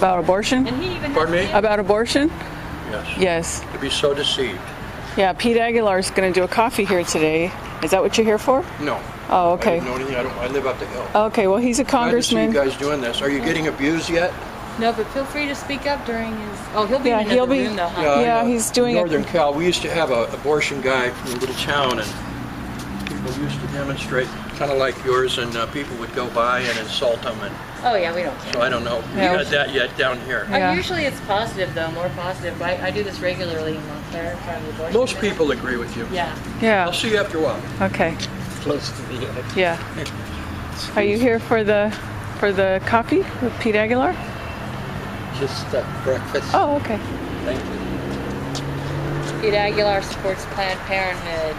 About abortion? And he even Pardon me? About abortion? Yes. Yes. To be so deceived. Yeah, Pete Aguilar is going to do a coffee here today. Is that what you're here for? No. Oh, I okay. didn't know anything. I live up the hill. Okay, well, he's a congressman. Glad to see you guys doing this. Are you getting abused yet? No, but feel free to speak up during his... Oh, he'll be Yeah, in another he'll be- room though, huh? Yeah, he's doing Northern Cal. We used to have an abortion guy from a little town, and people used to demonstrate, kind of like yours, and people would go by and insult them. And Oh yeah, we don't care. so I don't know. We Yeah. had that yet down here. Yeah. Usually it's positive though, more positive. I do this regularly in Montclair in front of the abortion Most clinic. people agree with you. Yeah. Yeah, I'll see you after a while. okay. Close to the edge. Yeah. Are you here for the coffee with Pete Aguilar? Just breakfast. Oh, okay. Thank you. Pete Aguilar supports Planned Parenthood.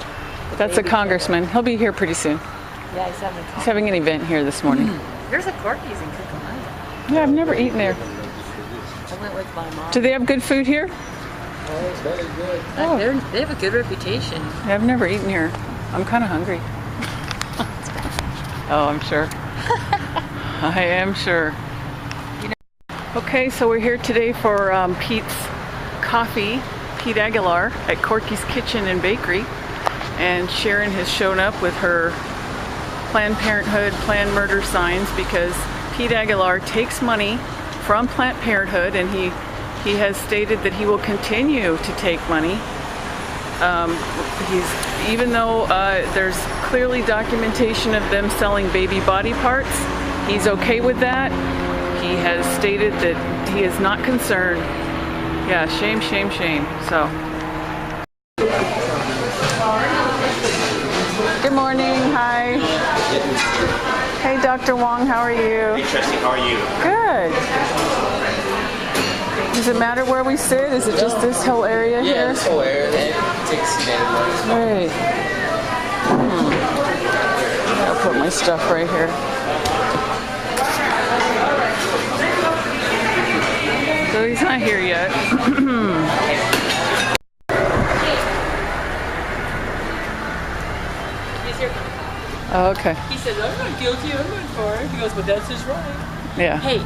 The That's a baby congressman. He'll be here pretty soon. killer. Yeah, he's having a He's coffee. having an event here this morning. There's a Corky's in Cucamonga. Yeah, I've never eaten there. I went with my mom. Do they have good food here? Oh, it's very good. Oh. They have a good reputation. Yeah, I've never eaten here. I'm kind of hungry. Oh, I'm sure. I am sure. Okay, so we're here today for Pete's Coffee, Pete Aguilar at Corky's Kitchen and Bakery. And Sharon has shown up with her Planned Parenthood, Planned Murder signs because Pete Aguilar takes money from Planned Parenthood, and he has stated that he will continue to take money. Even though there's clearly documentation of them selling baby body parts, he's okay with that. He has stated that he is not concerned. Yeah, shame, shame, shame. So. Good morning. Hi. Hey, Dr. Wong. How are you? Hey, Tracy, how are you? Good. Does it matter where we sit? Is it just this whole area here? Yeah, this whole area that takes Right. I'll put my stuff right here. So he's not here yet. He's here. Oh, okay. He says, I'm not guilty, I'm not for it. He goes, but that's his right. Yeah. Hey,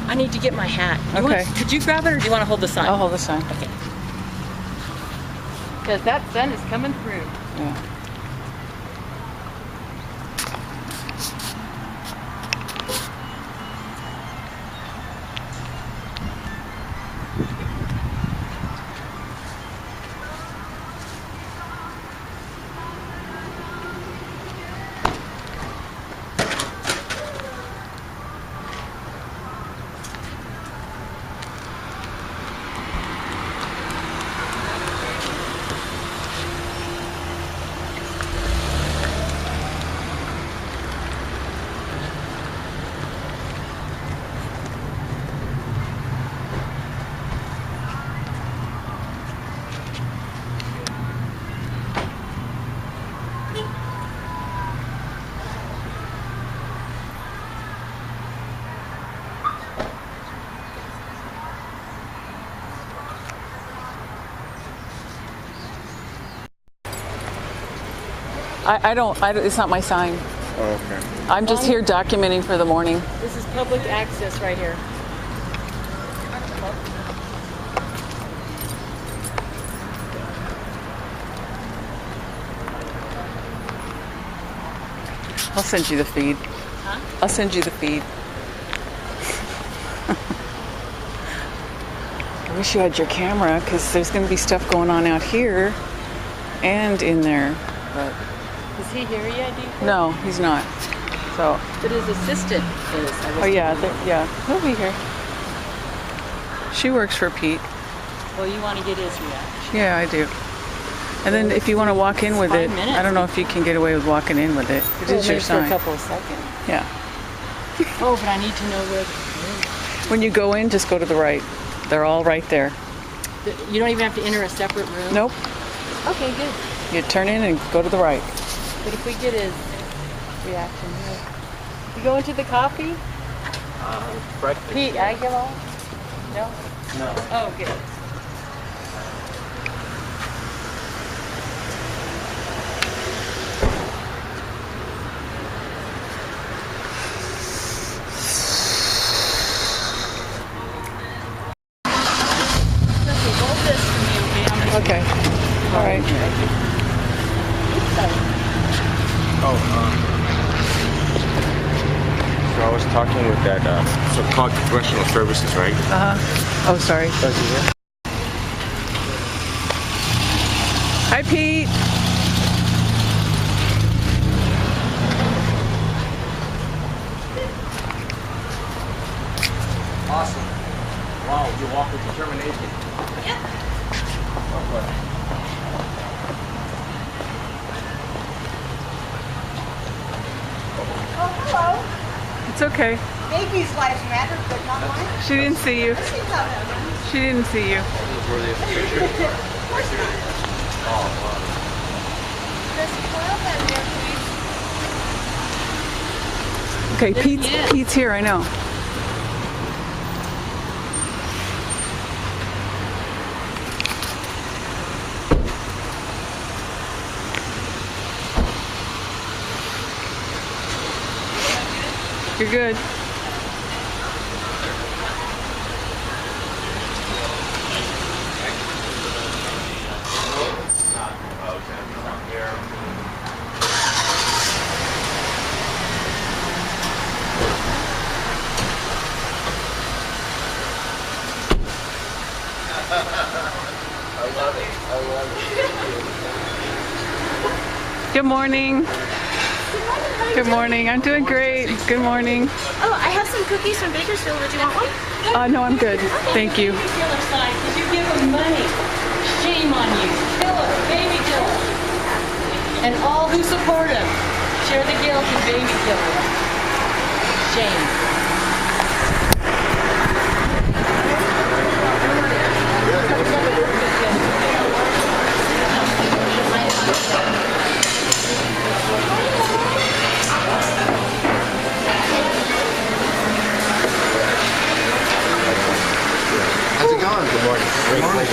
I need to get my hat. Okay. Could you grab it or do you want to hold the sign? I'll hold the sign. Okay. Because that sun is coming through. Yeah. I don't, it's not my sign. Oh, okay. I'm just here documenting for the morning. This is public access right here. I'll send you the feed. Huh? I'll send you the feed. I wish you had your camera because there's going to be stuff going on out here and in there. But Is he here yet, do you think? no, he's not. So, But his assistant is. oh yeah, yeah, he'll be here. She works for Pete. Well, you want to get his reaction. Yeah, I do. And then if you want to walk in with 5 it, minutes. I don't know if you can get away with walking in with it. It is your maybe for a sign. couple of seconds. Yeah. Oh, but I need to know where. When you go in, just go to the right. They're all right there. You don't even have to enter a separate room. Nope. Okay, good. You turn in and go to the right. But if we get his reaction here, you go into the coffee. Breakfast. Pete Aguilar. No. No. Oh, good. Okay. All right. Oh, so I was talking with that so-called congressional services, right? Oh, sorry. Hi, Pete. Awesome. Wow, you walk with determination. Yep. Oh, hello. It's okay. Baby's lives matter, but not mine. She didn't see you. She's out of it. She didn't see you. There's 12 out there, please. Okay, Pete's here, I know. You're good. Good morning. Good morning. I'm doing great. Good morning. Oh, I have some cookies from Bakersfield. Would you want one? No, I'm good. Thank you. The other side, because you give them money. Shame on you. Killer, baby killer. And all who support him. Share the guilt and baby killer. Shame. How's it going? Good morning. Good morning.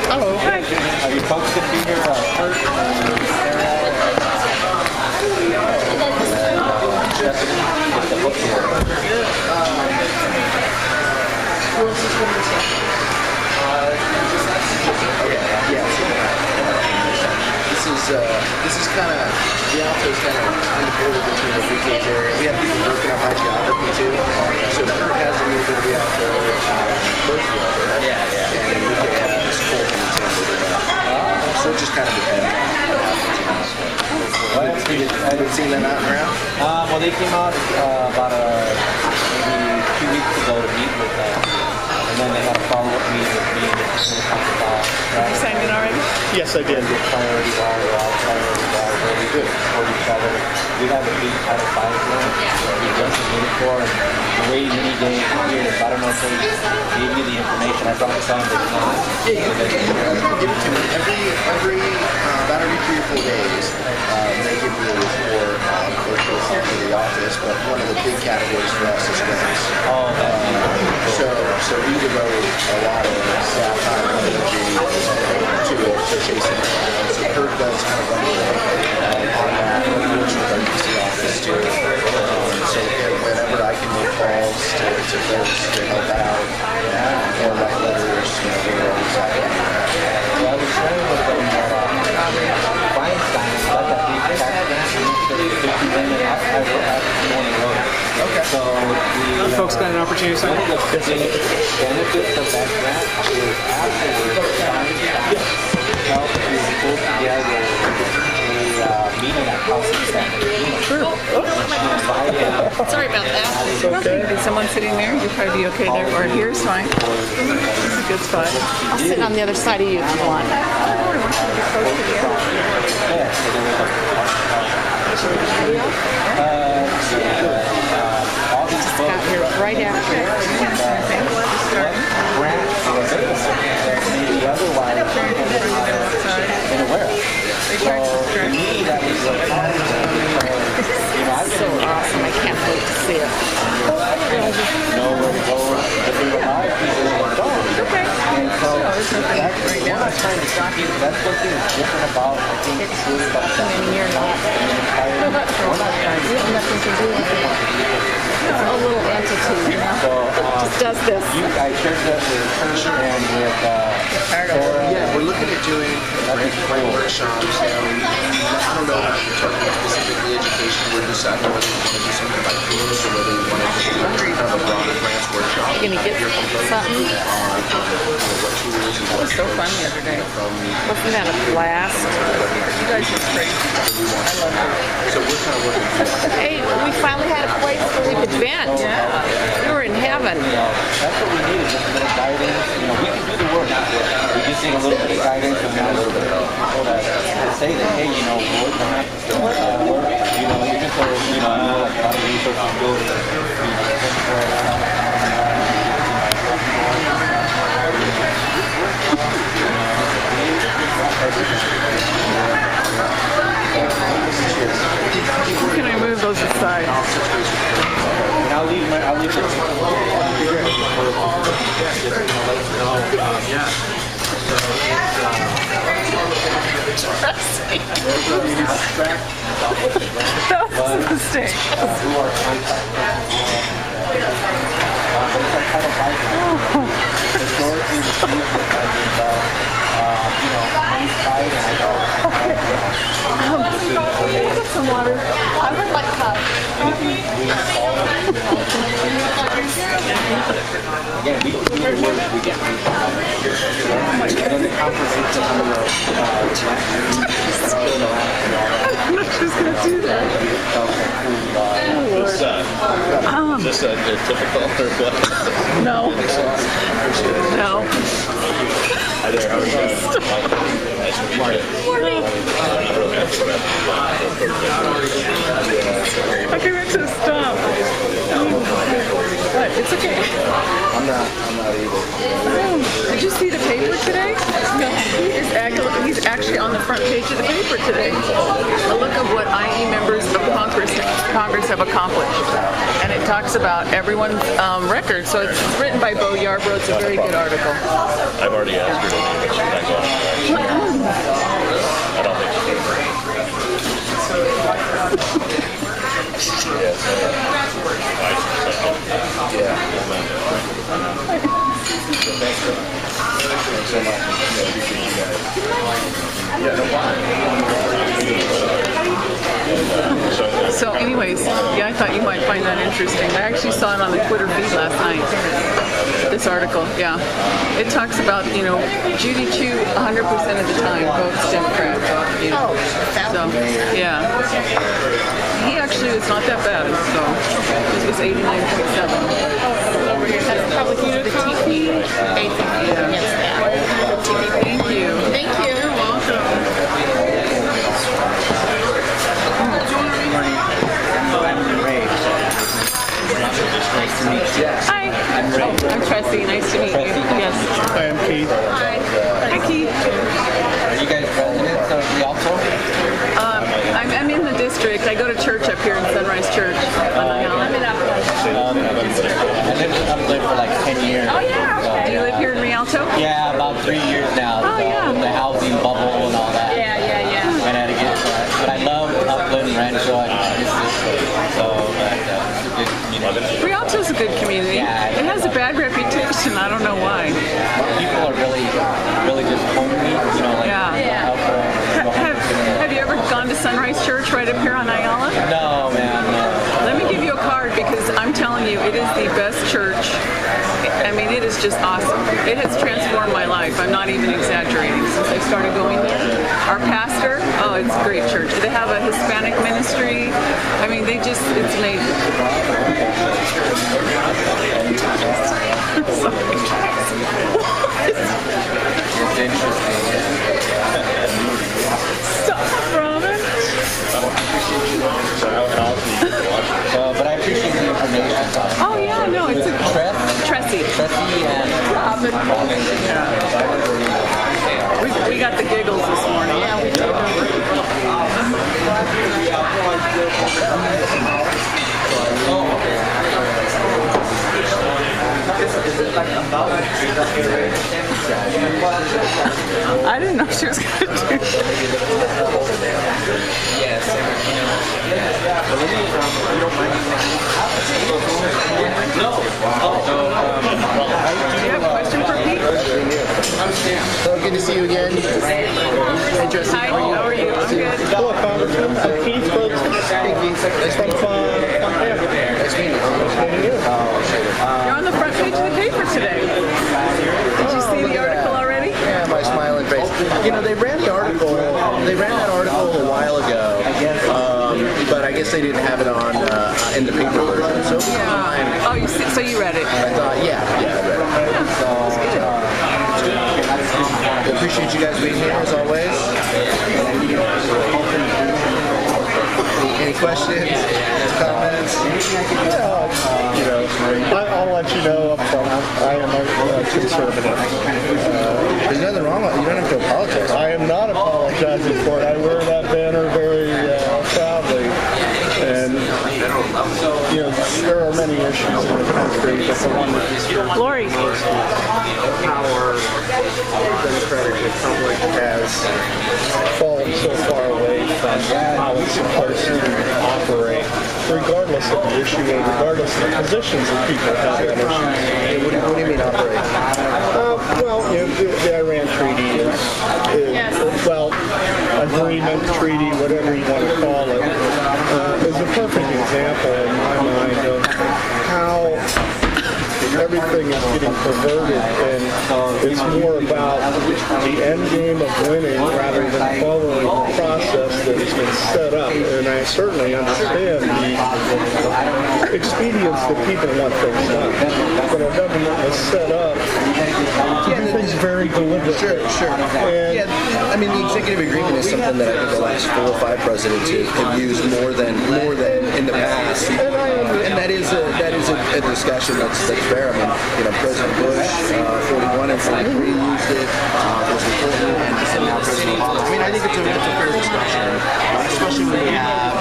Oh, hi. Are you folks going to be here first? This is kind of, the Alto is kind of on the border between the weekends area. We have people working up by geography too. So Kurt has a little bit of the Alto, Birchfield, right? Yeah. And we could have this full so it just kind of depends on what happens. Have you seen them out and around? Well, they came out about maybe 2 weeks ago to meet with us, and then they had a follow-up meeting with me to talk about You signed in already? Yes, I did. priority wire, where we do it for each other. We have a big Title V loan we just submitted for, and the way he gave here is, I don't know if they gave you the information. I brought some, but not. Yeah, you can give it to me. About every 3 or 4 days, they give me a report on virtual to the office, but one of the big categories for us is grants. Oh, So we devote a lot of staff time and energy to chasing it. So Kurt does kind of run the on that. He works with our DC office too. So whenever I can make calls to folks to help out, or write letters, we're always happy to do that. well, I was sharing with them that Feinstein got that big tax grant, and $50 million. I work at Morning Road. Okay. So the Folks got an opportunity to sign. one of the benefits of that grant is afterwards Feinstein helped to pull together a meeting at House of San Bernardino. Sure. Sorry about that. Okay. Is someone sitting there? You'll probably be okay there. Or here's fine. This is a good spot. I'll sit on the other side of you if you want. All these Got folks here right after. grants maybe otherwise been aware of. So to me that was a positive because I've So awesome. I can't wait to see it. know where to go. But there were a lot of people that don't. Okay. And so There's nothing that's right now. what I'm trying to keep. That's one thing that's different about I think true about that. You're not. We're not trying to You have nothing to do with it. It's a little entity, you know? So, does this. I shared that with her and with Sarah. Yeah, we're looking at doing grant workshops. I don't know if we're talking about specifically education. We're deciding whether we want to do something like this or whether we want to do kind of a broader grants workshop. You're gonna get something? What tools and That was so fun the other day. Wasn't that a blast? You guys are crazy. I love it. so we're kind of working through that. Hey, we finally had a place where we could vent. Yeah. We were in heaven. That's what we need, is just a little guidance. We can do the work. We just need a little bit of guidance and a little bit of people to say that, hey, we're going to have to still work. Even though, I know like a lot of resources go Can I move those aside? and I'll leave That was a mistake. who our contact historically received Some water. I would like that. again, we do the work, we get and then the comprehensive I'm not just going to do that. Is this a typical or what? No. No. Hi there, how are you guys? Nice to meet you. I can't to stop. What? It's okay. I'm not either. Did you see the paper today? He's actually on the front page of the paper today. A look of what IE members of Congress have accomplished. And it talks about everyone's record. So it's written by Bo Yarbrough. It's a very good article. I've already asked her to leave, but she's not going. I don't think she So anyways, yeah, I thought you might find that interesting. I actually saw it on the Twitter feed last night, this article, yeah. It talks about, Judy Chu 100% of the time votes Democrat. So, yeah. He actually was not that bad, so it was 89.7. That's probably because of the TP. Thank you. Thank you. You're welcome. I'm Ray. Nice to meet you. Hi. I'm Tressie. Nice to meet you. Yes. Hi, I'm Keith. Hi, Keith. Are you guys residents of Rialto? I'm in the district. I go to church up here in Sunrise Church. I'm in Upland. I lived in Upland for like 10 years. Oh, yeah. So, Do you live here in Rialto? Yeah, about 3 years now. Oh, yeah. With the housing bubble and all that. Yeah. I had to get that. But I love Upland, Rancho. So, but it's a good community. Rialto's a good community. Yeah. It has a bad reputation. I don't know why. People are really just homely, Yeah. Have you ever gone to Sunrise Church right up here on Ayala? No, man, no. Let me give you a card because I'm telling you, it is the best church. I mean, it is just awesome. It has transformed my life. I'm not even exaggerating since I started going there. Our pastor, it's a great church. They have a Hispanic ministry. I mean, it's amazing. It's interesting. Stop, Robin. But I appreciate the information. Oh, yeah, no, it's a Tressie. Tressie and Robin. Yeah. We got the giggles this morning. Yeah, we did. I didn't know she was going to do that. Yes. you again. Interesting. Hi, how are you? I'm good. Hello, Congressman. I'm Keith from Nice meeting you. You're on the front page of the paper today. Did you see the article already? Yeah, my smiling face. You know, they ran the article. They ran that article a while ago, but I guess they didn't have it on in the paper version. So Yeah. Oh, you see, so you read it? I thought, yeah, I read it. I appreciate you guys being here as always. Any questions? Comments? You know, I'll let you know up front. I am a conservative. There's nothing wrong with it. You don't have to apologize. I am not apologizing for it. I wear that banner very proudly. And, you know, there are many issues in the country, but the one that Lori. power Democratic Republic has fallen so far away from how it's supposed to operate, regardless of the issue and regardless of the positions that people have on issues. What do you mean operate? Well, you know, the Iran treaty is well, agreement, treaty, whatever you want to call it, is a perfect example in my mind of how everything is getting perverted, and it's more about the end game of winning rather than following the process that has been set up. And I certainly understand the expedience that people want things done, but our government was set up to do things very deliberately. Sure. And I mean, the executive agreement is something that I think the last 4 or 5 presidents have used more than in the past, and that is a discussion that's fair. I mean, you know, President Bush, 41 and 43 used it. President Clinton, and now President Obama. I mean, I think it's a fair discussion, especially when we have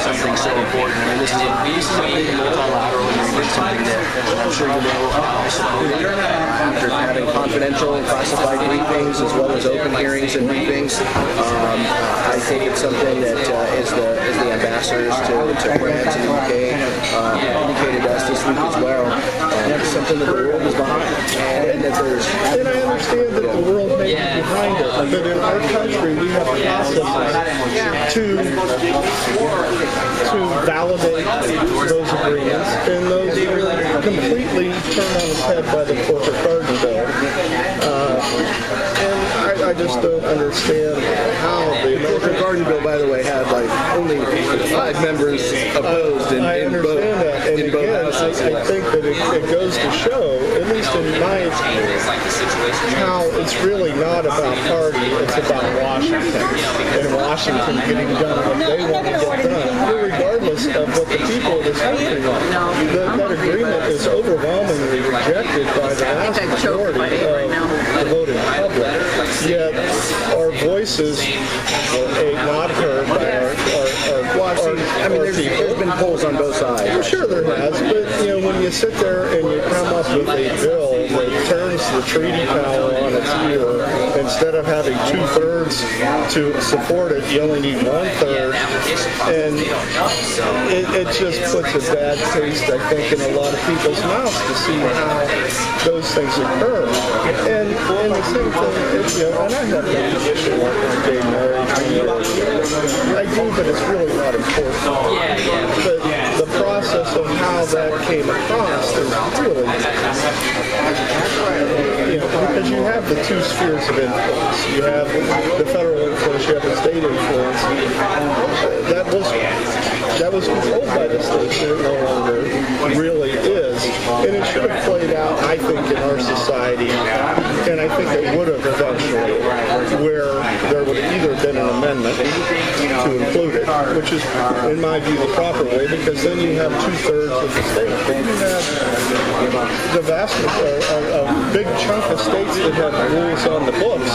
something so important. I mean, this is a big multilateral agreement, something that I'm sure you know after having confidential and classified briefings as well as open hearings and briefings. I think it's something that is the ambassadors to France and the UK indicated to us this week as well. It's something that the world is behind, and that there's. And I understand that the world may be behind it, but in our country we have processes to validate those agreements, and those are completely turned on its head by the corporate pardon bill. And I just don't understand how the corporate pardon bill, by the way, had like only 5 members opposed in both. And again, I think that it goes to show, at least in my experience, how it's really not about party, it's about Washington. And Washington getting done what they want to get done, regardless of what the people of this country want. That agreement is overwhelmingly rejected by the vast majority of the voting public. Yet our voices are not heard by our there's been polls on both sides. I'm sure there has, but you know, when you sit there and you come up with a bill that turns the treaty power on its ear, instead of having 2/3 to support it, you only need 1/3, and it just puts a bad taste, I think, in a lot of people's mouths to see how those things occur. And the same thing, you know, and I have no issue with gay marriage. I do, but it's really not important. But the process of how that came across is really, you know, because you have the 2 spheres of influence. You have the federal influence, you have the state influence. That was controlled by the states, and it no longer really is. And it should have played out, I think, in our society, and I think it would have eventually, where there would have either been an amendment to include it, which is, in my view, the proper way, because then you have 2/3 of the state. Then you have the a big chunk of states that have rules on the books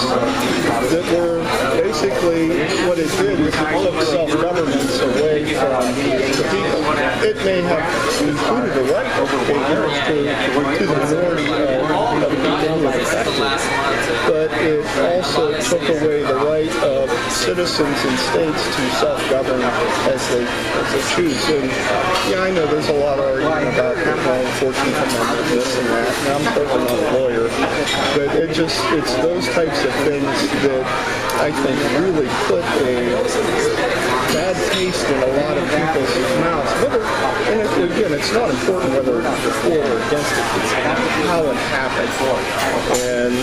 that were basically, what it did is it took self-governance away from the people. It may have included the right of gay marriage to the minority of people who were affected, but it also took away the right of citizens and states to self-govern as they choose. And yeah, I know there's a lot of argument about 14th Amendment, this and that. Now, I'm certainly not a lawyer, but it's those types of things that I think really put a bad taste in a lot of people's mouths. And again, it's not important whether you're for or against it. It's how it happened. And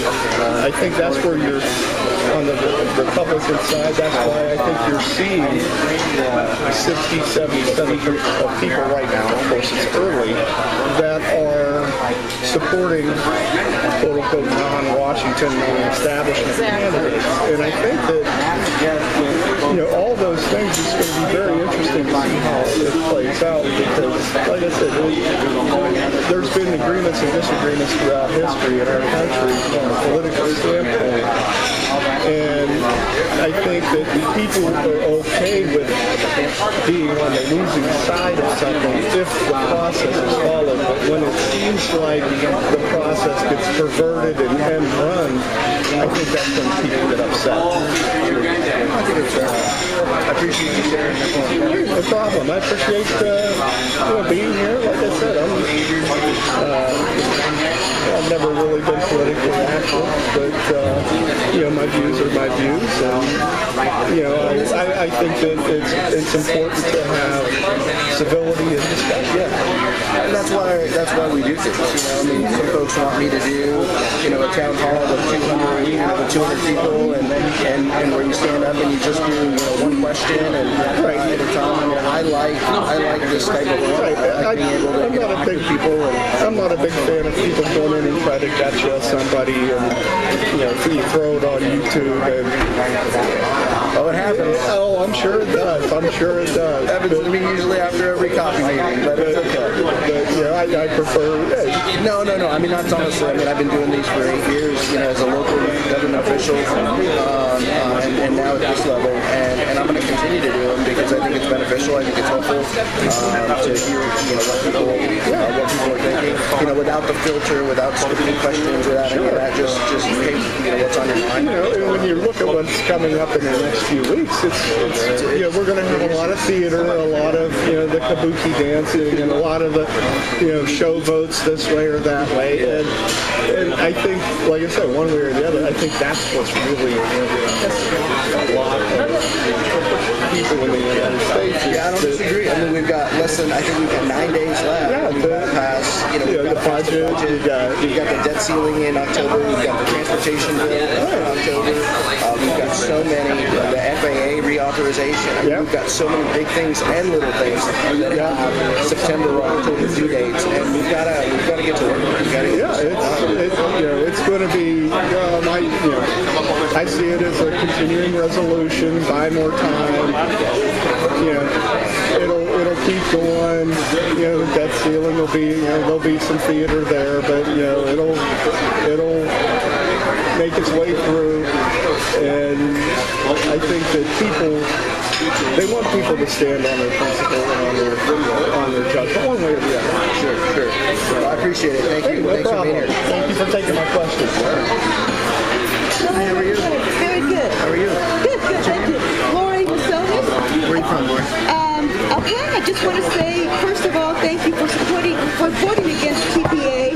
I think that's where you're on the Republican side. That's why I think you're seeing 60-70% of people right now, of course it's early, that are supporting quote-unquote non-Washington, non-establishment candidates. And I think that all those things, it's going to be very interesting to see how it plays out, because like I said, there's been agreements and disagreements throughout history in our country from a political standpoint. And I think that people are okay with being on the losing side of something if the process is followed. But when it seems like the process gets perverted and run, I think that's when people get upset. I think it's I appreciate you sharing that. No problem. I appreciate being here. Like I said, I've never really been politically active, but my views are my views, and I think that it's important to have civility and discussion. Yeah, and that's why we do things. Some folks want me to do a town hall with 200 people, and where you stand up and you just do one question and at a time. I like this type of work. Right. I like being able to I'm not a big people. I'm not a big fan of people going in and try to gotcha somebody and you throw it on YouTube and it happens. Oh, I'm sure it does. Happens to me usually after every coffee meeting, but it's okay. But I prefer. No. I mean, that's honestly. I've been doing these for 8 years, as a local government official, and now at this level, and I'm going to continue to do them because I think it's beneficial. I think it's helpful to hear, what people are thinking. Without the filter, without stupid questions, without any of that, just what's on your mind. When you look at what's coming up in the next few weeks, it's we're going to have a lot of theater, a lot of the kabuki dancing, and a lot of the show votes this way or that way, and I think, like I said, one way or the other, I think that's what's really a lot of people in the United States. Yeah, I don't disagree. We've got I think we've got 9 days left. Yeah, we've passed, the budget. We've got the debt ceiling in October. We've got the transportation bill in October. We've got so many, the FAA reauthorization. We've got so many big things and little things that have September or October due dates, and we've got to get to work. It's going to be. I see it as a continuing resolution. Buy more time. It'll keep going. The debt ceiling will be. There'll be some theater there, but it'll make its way through. And I think that they want people to stand on their principle and on their judgment, one way or the other. Sure. Well, I appreciate it. Thank you. No problem. Thank you for taking my questions. Hi, how are you? Very good. How are you? Good, thank you. Lori Masonis. Where are you from, Lori? Okay, I just want to say, first of all, thank you for voting against TPA.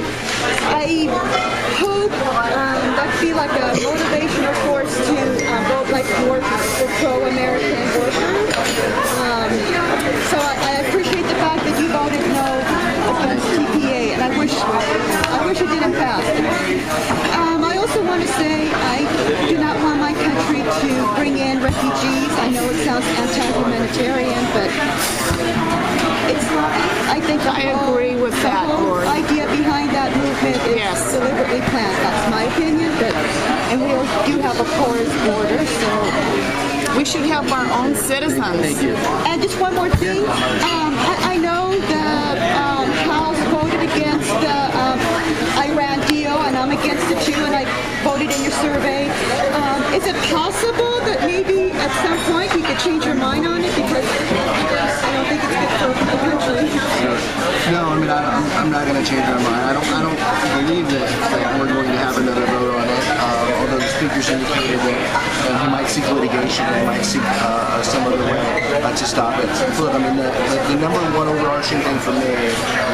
I hope that be like a motivational force to vote like more for pro-American workers. So I appreciate the fact that you voted no against TPA, and I wish it didn't pass. I also want to say I do not want my country to bring in refugees. I know it sounds anti-humanitarian, but I think I agree with that, Lord. The whole idea behind that movement is deliberately planned. That's my opinion, and we do have a porous border, so we should help our own citizens. Thank you. And just one more thing. I know the House voted against the Iran deal, and I'm against it too, and I voted in your survey. Is it possible that maybe at some point you could change your mind on it, because I don't think it's good for the country? No, I'm not going to change my mind. I don't believe that we're going to have another vote on it. Although the speakers indicated that he might seek litigation, he might seek some other way to stop it. Look, the number one overarching thing for me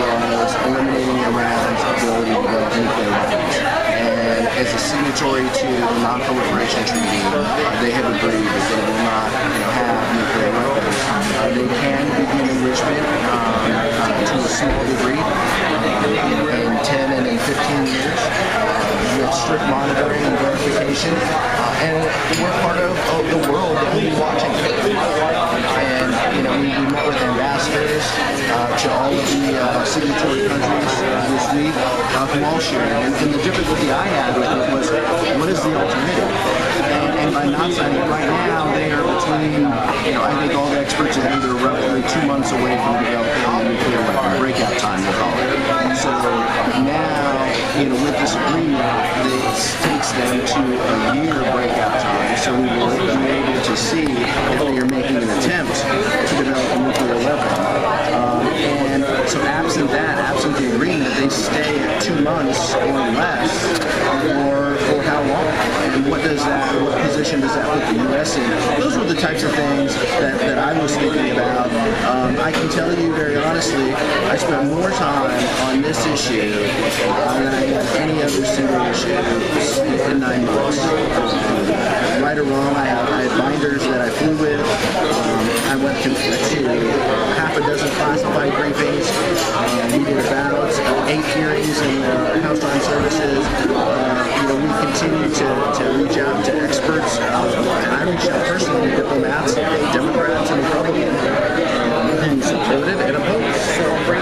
was eliminating signatory to the Non-Proliferation Treaty. They have agreed that they will not have nuclear weapons. They can begin enrichment to a small degree in 10 and in 15 years with strict monitoring and verification. And we're part of the world that will be watching it. And we met with ambassadors to all of the signatory countries this week who all shared. And the difficulty I had with it was, what is the alternative? And by not signing it right now, they are between, I think all the experts are either roughly 2 months away from developing a nuclear weapon breakout time, they call it. So now, with this agreement, it takes them to a year breakout time. So we will be able to see if they are making an attempt to develop a nuclear weapon. And so absent the agreement, they stay at 2 months or less, or for how long? And what position does that put the U.S. in? Those were the types of things that I was thinking about. I can tell you very honestly, I spent more time on this issue than I have any other single issue in 9 months. Right or wrong, I had binders that I flew with. I went to half a dozen classified briefings. We did about 8 hearings in the House Armed Services. We continue to reach out to experts, and I reached out personally to diplomats, Democrats and Republicans, who supported and opposed,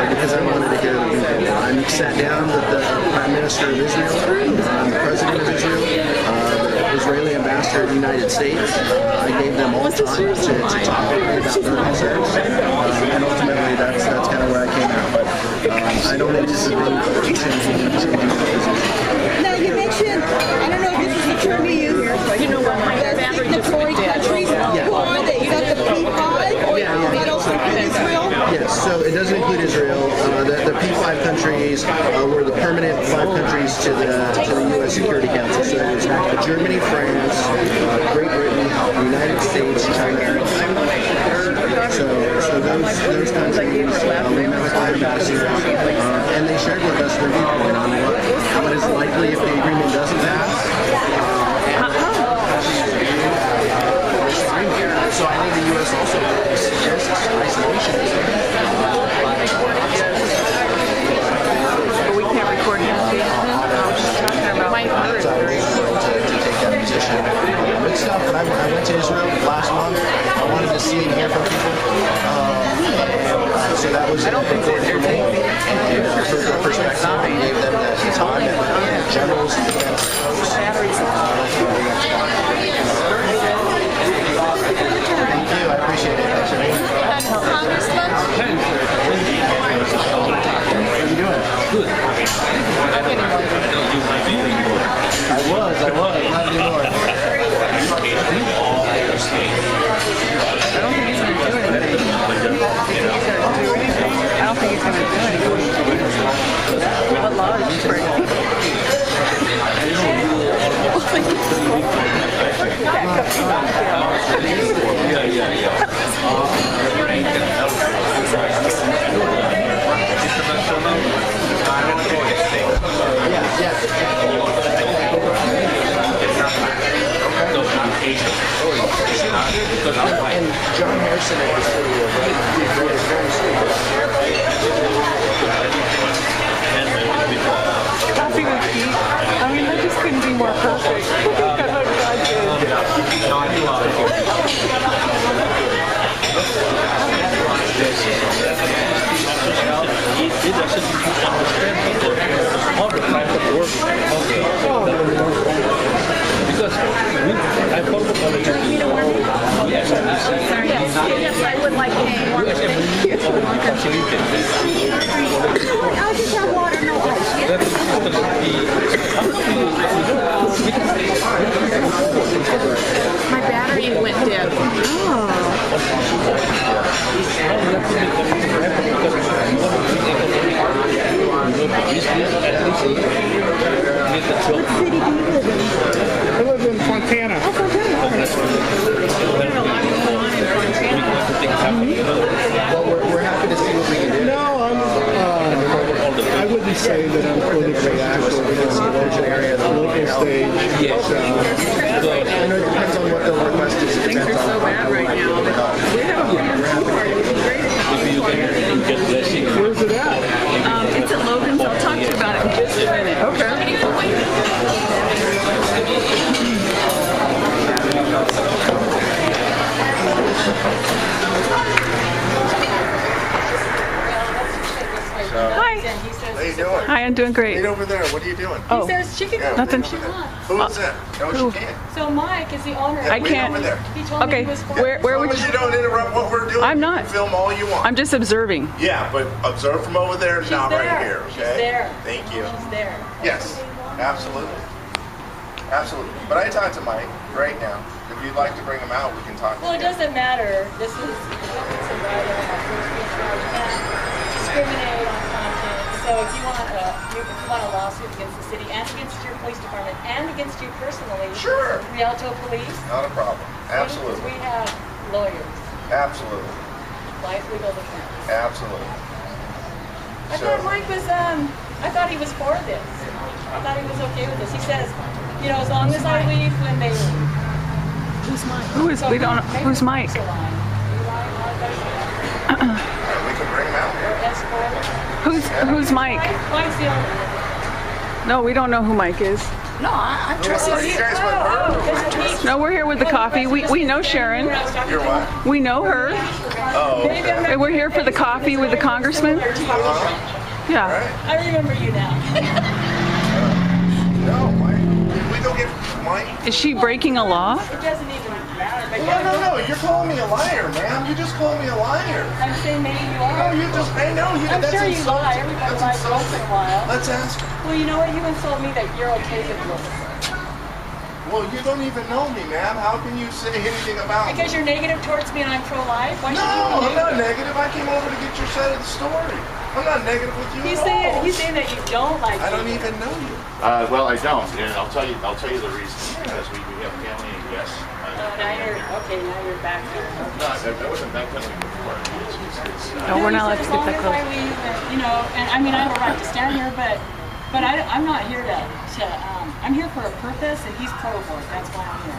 because I wanted to hear the people. I sat down with the Prime Minister of Israel, the President of Israel, the Israeli Ambassador of the United States. I gave them all time to talk with me about their concerns, and ultimately that's kind of where I came out. I don't anticipate changing the position. Now you mentioned, I don't know if this is the term you use, the signatory countries. Who are they? Is that the P5 or does that also include Israel? Yes, so it doesn't include Israel. The P5 countries were the permanent 5 countries to the U.S. Security Council. So it was Germany, France, Great Britain, the United States, China. So those countries, we met with the ambassadors, and they shared with us their viewpoint on what is likely if the agreement doesn't pass. So I think the U.S. also suggests isolationism. But we can't record him. I was just talking about my It's always important to take that position. Good stuff. But I went to Israel last month. I wanted to see and hear from people. So that was important for me. And for their perspective, I gave them the time and generals and defense folks. Thank you. I appreciate it. Thanks for being here. Congressman? How are you doing? Good. I was. Not anymore. I don't think he's going to do anything. I don't think he's going to do anything. What law is he breaking? And John Harrison at the city of Coffee with Pete. I mean, that just couldn't be more perfect. Yes, I would like one. I'll just have water, no ice. My battery went dead. What city do you live in? I live in Fontana. Oh, Fontana. Well, we're happy to see what we can do. No, I wouldn't say that I'm politically active in the local stage. Yes. So, I know it depends on what the request is. It Things are depends so on bad right now. We have a plan for it. It would be great if you where's it at? It's at Logan's. I'll talk to you about it in just a minute. Okay. Hi. How you doing? Hi, I'm doing great. Wait over there. What are you doing? Oh, He says she can Yeah, go nothing. if she wants. Who is that? No, Who? she can't. So Mike is the owner. I Wait can't. over there. He told me Okay, he was for where As long would as you? you don't interrupt what we're doing, I'm you not. can film all you want. I'm just observing. Yeah, but observe from over there, She's not there. right here, okay? She's there. Thank you. She's there. Yes, absolutely. Absolutely. But I talked to Mike right now. If you'd like to bring him out, we can talk Well, to it him. doesn't matter. This is it's a right of our first speech right. You can't discriminate on content. So if you want a lawsuit against the city and against your police department and against you personally, Sure. Rialto Police, Not a problem. Absolutely. we have lawyers, Absolutely. life legal defense. Absolutely. I thought Mike was, I thought he was for this. I thought he was okay with this. He says, you know, as long as I leave when they leave. Who's Mike? Who is? We don't. Who's Mike? We can bring him out. Who's Mike? Mike's the owner. No, we don't know who Mike is. No, I'm trusting you guys with her. No, we're here with the coffee. We know Sharon. You're what? We know her. Oh, okay. And we're here for the coffee with the congressman. Yeah. I remember you now. No, Mike. Did we go get Mike? Is she breaking a law? It doesn't even matter. But No. You're calling me a liar, man. You just called me a liar. I'm saying maybe you No, are. you just, I know you. I'm That's sure you insulting. lie. Everybody That's lies once insulting. in a while. Let's ask her. Well, you know what? You insult me that you're okay with this. Well, you don't even know me, ma'am. How can you say anything about Because me? you're negative towards me and I'm pro-life? Why should No, you I'm be not negative? negative. I came over to get your side of the story. I'm not negative with you He's at all. saying that you don't like I don't me. even know you. Well, I don't, and I'll tell you the reason. Because we have family, and yes. Now you're back here. No, I wasn't backpedaling before. No, we're not allowed to As get long that as close. I leave, you know, and I mean, I have a right to stand here, but I'm not here to I'm here for a purpose, and he's pro-abort. That's why I'm here.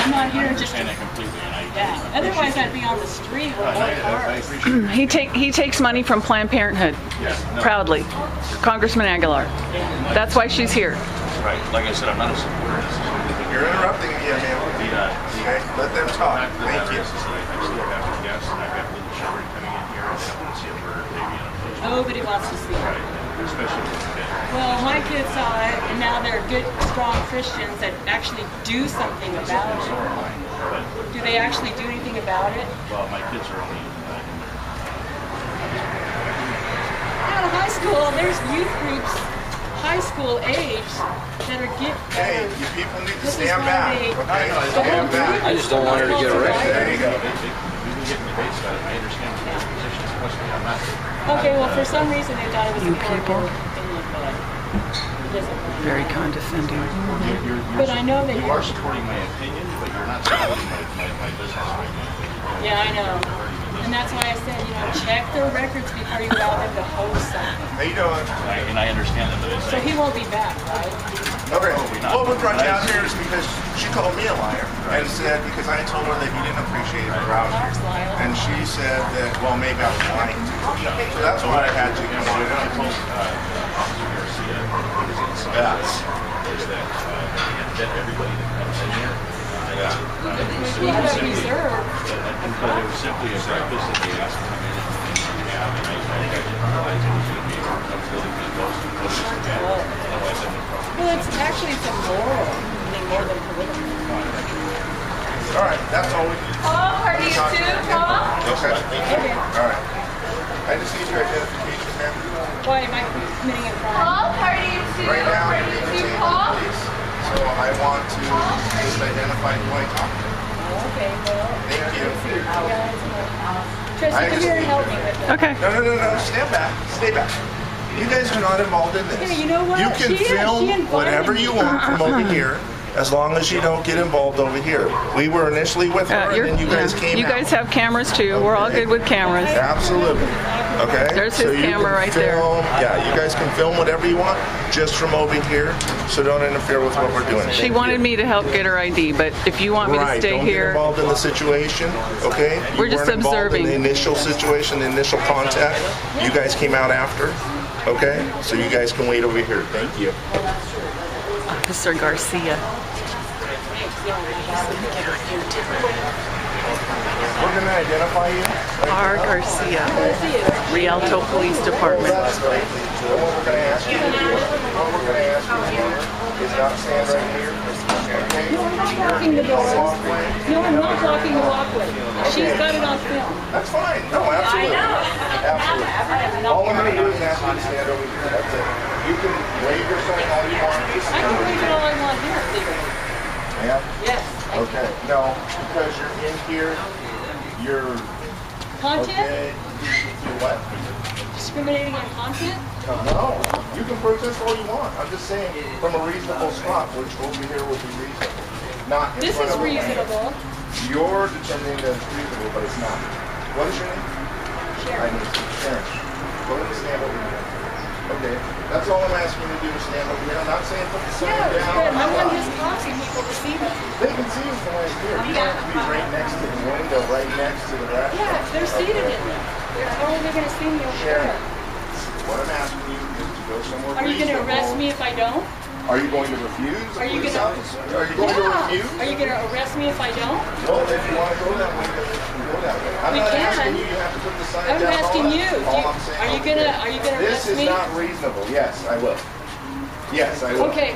I'm not here just to, understand that completely, and I yeah. Otherwise, I'd be on the street with more I cars. appreciate He takes money from Planned Parenthood. Proudly. Congressman Aguilar. That's why she's here. Right, like I said, I'm not a supporter. You're interrupting me, ma'am. Okay, let them talk. Thank you. I still have a guest, and I've got little children coming in here, and I don't want to see a murder baby in a place. Nobody wants to see it. Right, especially with a kid. Well, my kids saw it, and now they're good, strong Christians that actually do something about So it. are mine, but, Do they actually do anything about it? well, my kids are only in Out of high school, there's youth groups, high school age, that are Hey, you people need to This is stand why back. they- Okay, stand back. I just don't want her to get arrested. There you go. We've been getting debates about it, and I understand what your position is. Trust me, I'm not. Okay, well, for some reason they thought it was You a people. opinion, but it doesn't. Very condescending. But I know that You are supporting my opinion, but you're not supporting my business right now. Yeah, I know. And that's why I said, you know, check their records before you allow them to host something. How you doing? And I understand that, but it's So he won't be back, right? Okay. Well, what brought you out here is because she called me a liar and said because I told her that you didn't appreciate her out here. And she said that, well, maybe I was lying to you. So that's why I had you come on. I told Officer Garcia, Yes. is that that everybody that comes in here, We have a reserve. but it was simply a breakfast that they asked to come in and have, and I didn't realize it was going to be, I was really being close to the otherwise I would probably. Well, it's actually some moral, more than political. All right. That's all we need. Paul, are you too, Paul? Okay. Okay. All right. I just need your identification, ma'am. Why am I committing a crime? Paul, are you too? Right now, Are you're you being too, detained Paul? by police. So I want to just identify who I talked to. Okay, well, Thank you. let's see. You guys, Tracy, I come just here and need help to- me with this. Okay. No. Stand back. Stay back. You guys are not involved in this. Hey, you know what? You can She film invited whatever me. you want from over here, as long as you don't get involved over here. We were initially with her, and then you guys came You out. guys have cameras too. We're all good with cameras. Absolutely. I Okay? There's his so you camera can right there. film, yeah, you guys can film whatever you want just from over here, so don't interfere with what we're doing. She wanted me to help get her ID, but if you want me to Right, stay don't here, get involved in the situation, okay? We're just weren't involved observing. in the initial situation, the initial contact. You guys came out after, okay? So you guys can wait over here. Thank you. Officer Garcia. We're gonna identify you. R. Garcia, Rialto Police Department. That's great. So what we're gonna ask you to do, is not stand right here. Okay? No, I'm not blocking the door. Walkway. No, I'm not blocking the walkway. She's got it on film. That's fine. No, absolutely. Absolutely. All I'm gonna do is ask you to stand over here. That's it. You can wave your sign all you want. I can wave it all I want here, legally. Yeah? Yes. Okay. No, because you're in here, you're Content? okay. You what? Discriminating on content? No, you can protest all you want. I'm just saying, from a reasonable spot, which over here will be reasonable. Not in This front is of a man. reasonable. You're determining that it's reasonable, but it's not. What is your name? Sharon. Sharon. Go ahead and stand over here. Okay, that's all I'm asking you to do is stand over here. I'm not saying put the sign Yeah, down. good. I want his coffee people to see me. They can see you from right here. You don't have to be right next to the window, right next to the restaurant. Yeah, they're seated in there. How are they going to see me over Sharon, there? what I'm asking you is to go somewhere Are you going to reasonable. arrest me if I don't? Are you going to refuse? Are you police gonna- officer? Are you going to refuse? Are you going to arrest me if I don't? Well, if you want to go that way, then you can go that way. I'm We not can. asking you. You have to put the sign I'm down. asking all you. that. Do All you- I'm saying are you over gonna- here. are you gonna This arrest me? is not reasonable. Yes, I will. Yes, I will. Okay.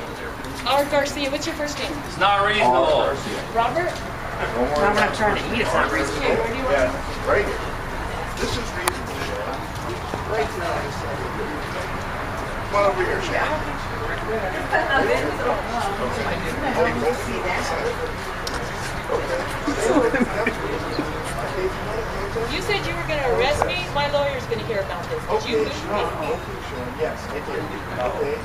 R. Garcia, what's your first name? It's not All reasonable. Garcia. Robert? Don't worry about it. trying to eat, it's not reasonable. Okay, where do you want? Yeah, right here. This is reasonable, Sharon. Right now. Come on over here, Sharon. You said you were going to arrest me. My lawyer's going to hear about this. Did you push me? Okay, Sharon. Yes, I did. Okay.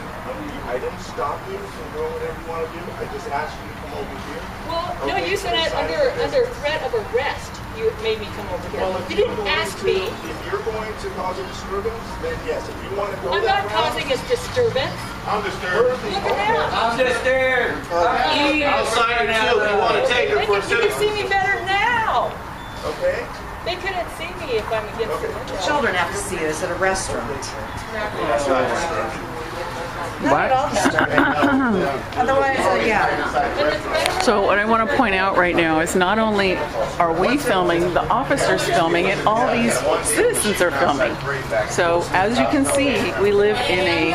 I didn't stop you from doing whatever you want to do. I just asked you to come over here. Well, no, you said that under threat of arrest, you made me come over here. Well, if You you're didn't going ask to- me. If you're going to cause a disturbance, then yes. If you want to go I'm that not route, causing a disturbance. I'm disturbed. Look at that. I'm just there. I'll sign it too if you want to take it for a You can see me better now. Okay. They couldn't see me if I'm against the window. Children have to see this at a restaurant. What? Otherwise, yeah. So what I want to point out right now is not only are we filming, the officers filming it, all these citizens are filming. So as you can see, we live in a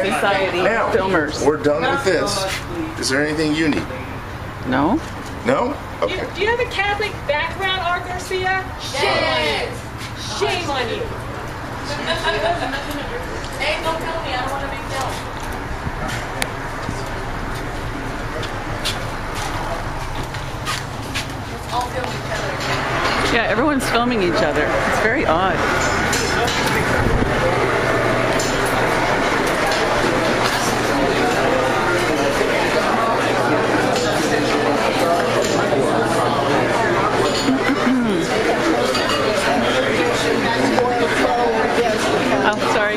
society Now, of filmers. we're done with this. Is there anything you need? No? No? Okay. Do you have a Catholic background, R. Garcia? Shame on you. Shame on you. Hey, don't tell me. I don't want to be filmed. All film each other. Yeah, everyone's filming each other. It's very odd. Oh, sorry.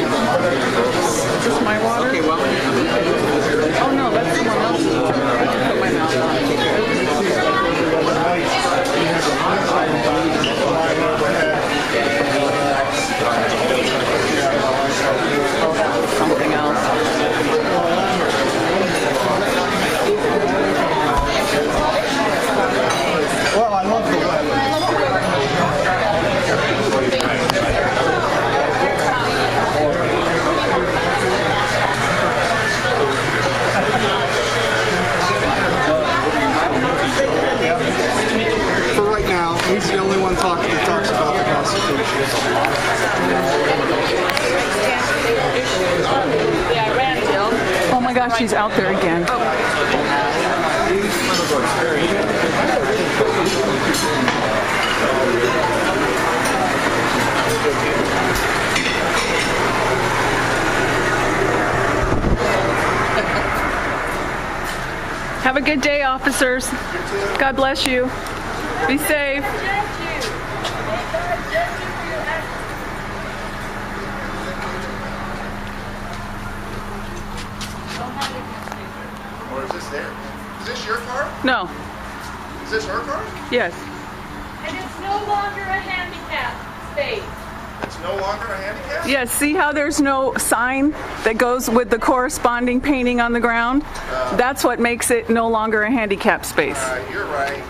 Is this my water? Oh no, that's someone else's water. I can put my mouth on. Something else. Well, I love the weather. For right now, he's the only one talking that talks about the Constitution. Yeah, I ran Bill. Oh my gosh, he's out there again. Have Have a good day, officers. God bless you. Be safe. Or is this there? Is this your car? No. Is this her car? Yes. And it's no longer a handicap space. It's no longer a handicap? Yes, see how there's no sign that goes with the corresponding painting on the ground? That's what makes it no longer a handicap space. You're right.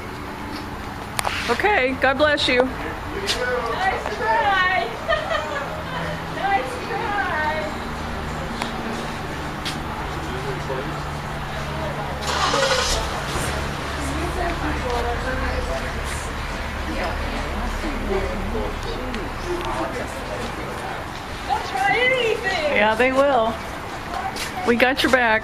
Okay, God bless you. Nice try. Nice try. They'll try anything. Yeah, they will. We got your back.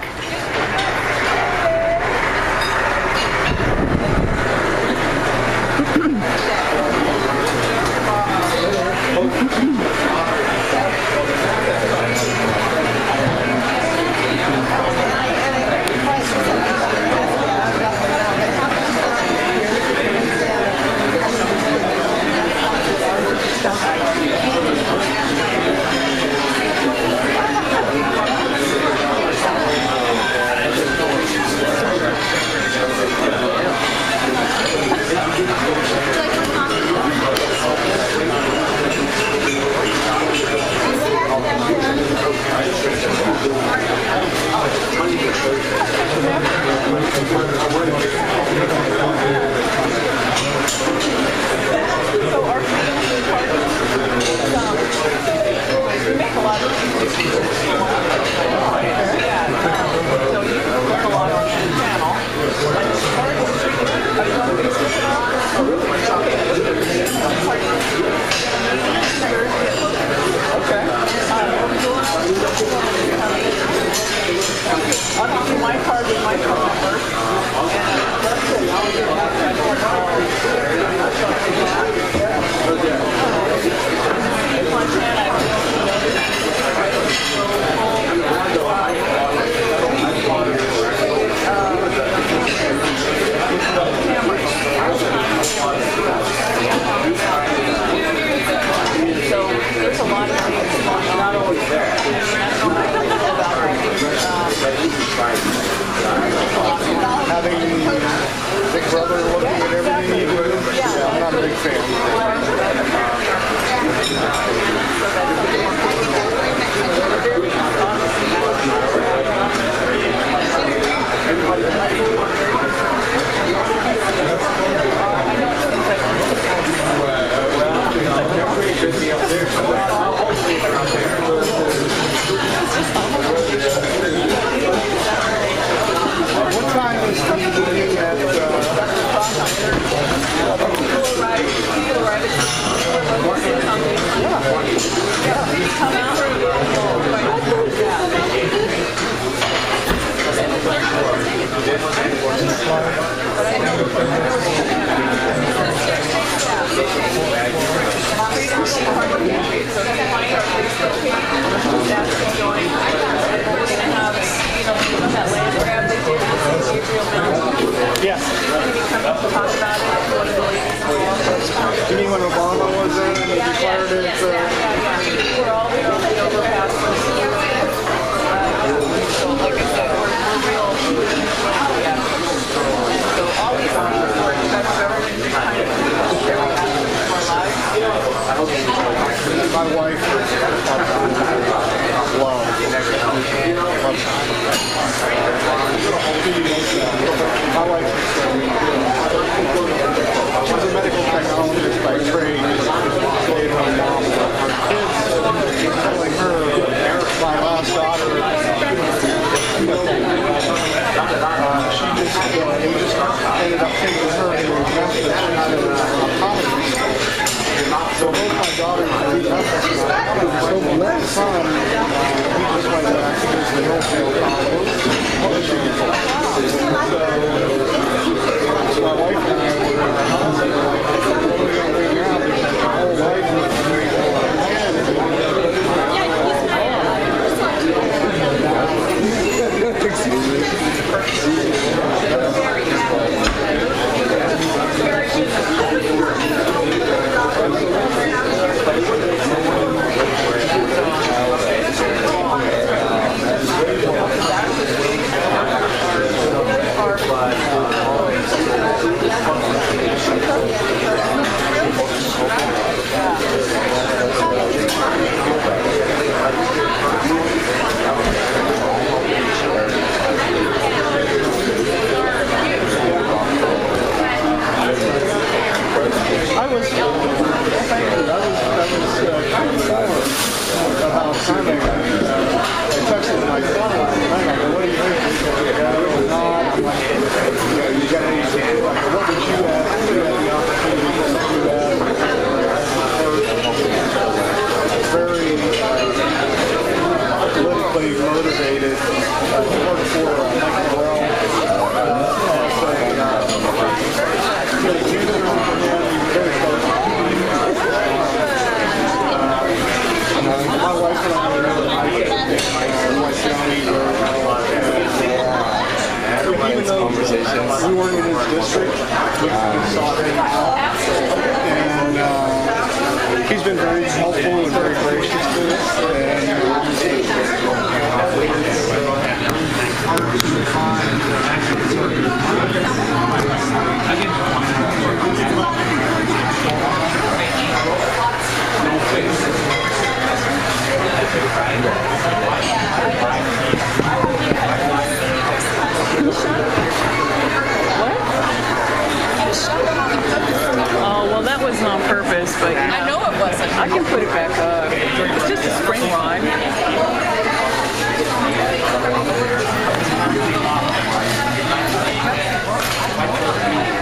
Having Big Brother looking at everything you do, I'm not a big fan. What time is the meeting at? Yes. You mean when Obama was in and he declared it? We're all real overpass. So, like I said, we're real. So all these things were the federal government kind of sharing aspects of our lives. My wife is low. My wife she's a medical technologist by trade. Stay-at-home mom. Her kids telling her my last daughter she just ended up taking her into Memphis. She's in optometry. So both my daughters are in Memphis. So my son, he just went back to his Hillsdale College. wasn't on purpose, but I know it wasn't. I can put it back up. It's just a spring rod.